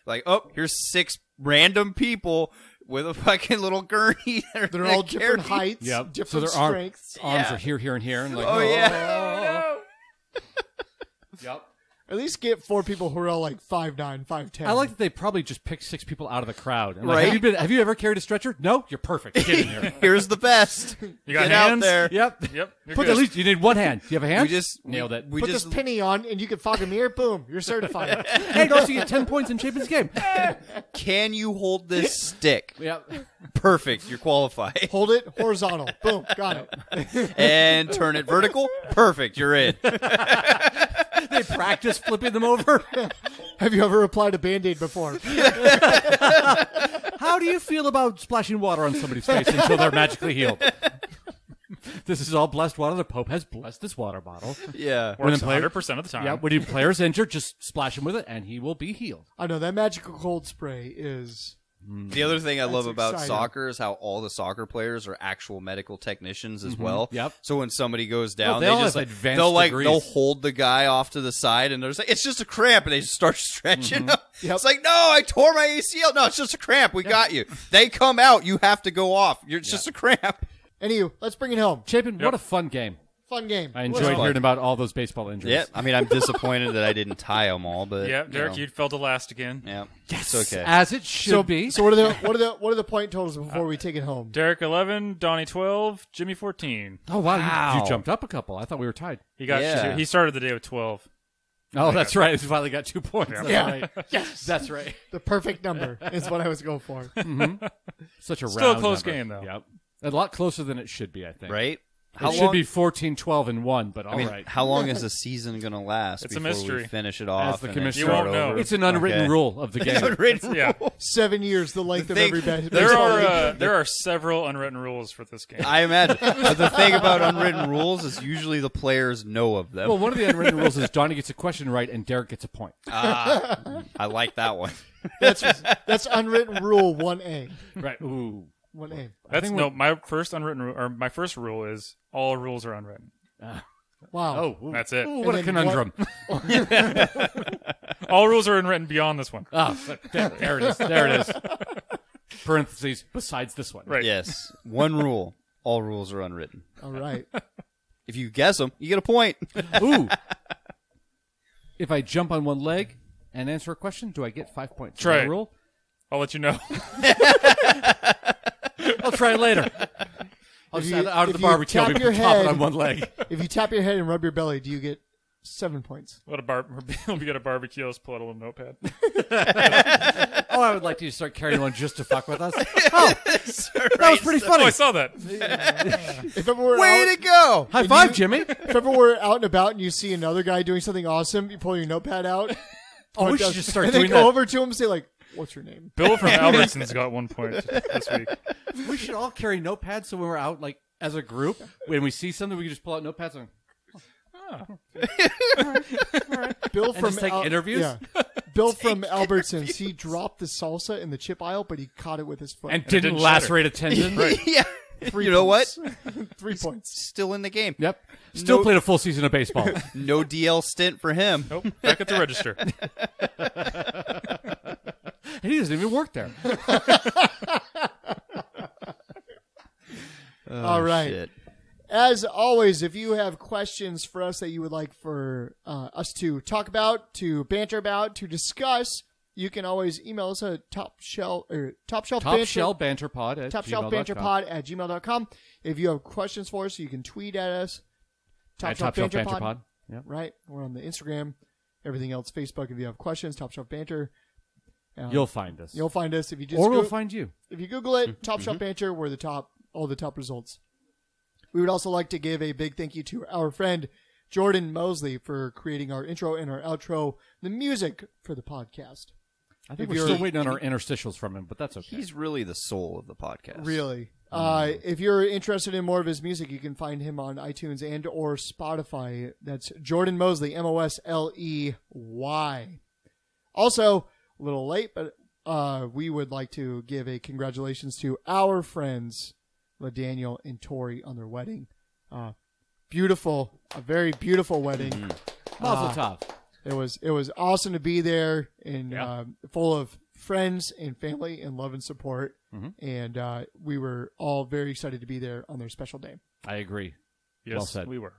Like, oh, here's 6 random people with a fucking little gurney. that are They're gonna all different carry- heights, Yep. different so their strengths. arms Yeah. are here, and here, and like. Oh yeah. Yep. At least get 4 people who are all like 5'9", 5'10". I like that they probably just pick 6 people out of the crowd. And like, Right? have you ever carried a stretcher? No, you're perfect. Get in here. Here's the best. You got Get out hands? there. Yep. Yep. You're Put good. at least you need one hand. Do you have a hand? We just nailed it. We Put just this penny on, and you can fog a mirror. Boom, you're certified. And also you get 10 points in Chapin's game. can you hold this stick? Yep. Perfect. You're qualified. Hold it horizontal. Boom, got it. And turn it vertical. Perfect. You're in. They practice flipping them over. Have you ever applied a Band-Aid before? How do you feel about splashing water on somebody's face until they're magically healed? This is all blessed water. The Pope has blessed this water bottle. Yeah. When Works the player- 100% of the time. Yeah, when your player's injured, just splash him with it, and he will be healed. I know that magical cold spray is. The other thing I love about exciting. soccer is how all the soccer players are actual medical technicians as well. Yep. So when somebody goes down, they they all just have like advanced they'll degrees. they'll hold the guy off to the side and they're just like, it's just a cramp, and they just start stretching him. Yep. It's like, no, I tore my ACL. No, it's just a cramp. We got you. They come out, you have to go off. It's just a cramp. Anywho, let's bring it home. Chapin, what a fun game. Fun game. I enjoyed hearing about all those baseball injuries. Yeah, I mean, I'm disappointed that I didn't tie them all, but Yeah, Derek, you fell to last again. yeah, yes, it's okay. As it should be. So what are the point totals before we take it home? Derek 11, Donnie 12, Jimmy 14. Oh, wow. Wow. You jumped up a couple. I thought we were tied. He started the day with 12. Oh, that's right. He finally got 2 points. That's Yeah. right. Yes. That's right. The perfect number is what I was going for. Such a Still a round close number. game, though. Yep. A lot closer than it should be, I think. Right? It should be 14, 12, and 1, but all right. I mean, how long is the season going to last It's a before mystery. we finish it off? As the and commissioner, then start You won't know. over? It's an unwritten Okay. rule of the game. Unwritten Yeah. rule. 7 years, the length of thing- every bet. There are several unwritten rules for this game. I imagine. But the thing about unwritten rules is usually the players know of them. Well, one of the unwritten rules is Donnie gets a question right and Derek gets a point. I like that one. That's unwritten rule 1A. Right. Ooh. 1A. That's my first unwritten rule, or my first rule is all rules are unwritten. Wow. Oh, ooh. That's it. Ooh, what a And then conundrum. All rules are unwritten beyond this one. Oh, there it is. There it is. Parentheses, besides this one. Right. Yes. One rule. All rules are unwritten. All right. If you guess them, you get a point. Ooh. If I jump on one leg and answer a question, do I get 5 points? Is Try that a it. rule? I'll let you know. I'll try it later. I'll just out of if the you barbecue, I'll tap be your chopping head- on one leg. If you tap your head and rub your belly, do you get 7 points? What we get a barbecue. Let's pull out a little notepad. Oh, I would like to start carrying one just to fuck with us. Oh, that was pretty Oh, funny. I saw that. If ever we're Way out, to go! High five, Jimmy. if ever we're out and about and you see another guy doing something awesome, you pull your notepad out. Oh, we should just start and doing then go that. over to him and say like, "What's your name?" Bill from Albertsons got 1 point this week. We should all carry notepads so when we're out, like as a group, when we see something, we can just pull out notepads and Bill from just take interviews? Yeah. Bill from Albertsons. He dropped the salsa in the chip aisle, but he caught it with his foot. and it didn't didn't lacerate a tendon. Yeah. 3 You know what? points. 3 points. Still in the game. Yep. Still No- played a full season of baseball. No DL stint for him. Nope. Back at the register. He doesn't even work there. All right. Shit. As always, if you have questions for us that you would like for us to talk about, to banter about, to discuss, you can always email us at Topshelfbanterpod at topshelfbanterpod@gmail.com. If you have questions for us, you can tweet at us. Topshelfbanterpod. Yep. Right? We're on the Instagram. Everything else, Facebook. If you have questions, Top Shelf Banter. You'll find us. You'll find us if you just or we'll find you. if you Google it, Top Shelf Banter. We're the top, all the top results. We would also like to give a big thank you to our friend Jordan Mosley for creating our intro and our outro, the music for the podcast. I think If we're you're- still waiting on our interstitials from him, but that's okay. He's really the soul of the podcast. Really. If you're interested in more of his music, you can find him on iTunes and or Spotify. That's Jordan Mosley, Mosley. Also, a little late, but we would like to give a congratulations to our friends, LaDaniel and Tori, on their wedding. Beautiful, a very beautiful wedding. Mazel tov. It was awesome to be there and Yeah. full of friends and family and love and support. And we were all very excited to be there on their special day. I agree. Yes, Well said. we were.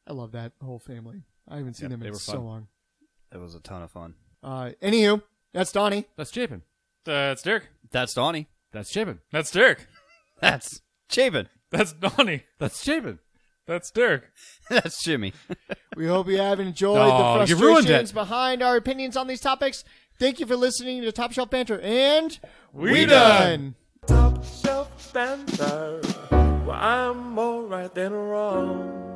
I love that whole family. I haven't seen Yep, them they in were so fun. long. It was a ton of fun. Anywho, that's Donnie. That's Chapin. That's Derek. That's Donnie. That's Chapin. That's Derek. That's Chapin. That's Donnie. That's Chapin. That's Derek. That's Jimmy. We hope you have enjoyed Oh, the you ruined frustrations it. behind our opinions on these topics. Thank you for listening to Top Shelf Banter, and We done. Top shelf banter. Well, I'm more right than wrong.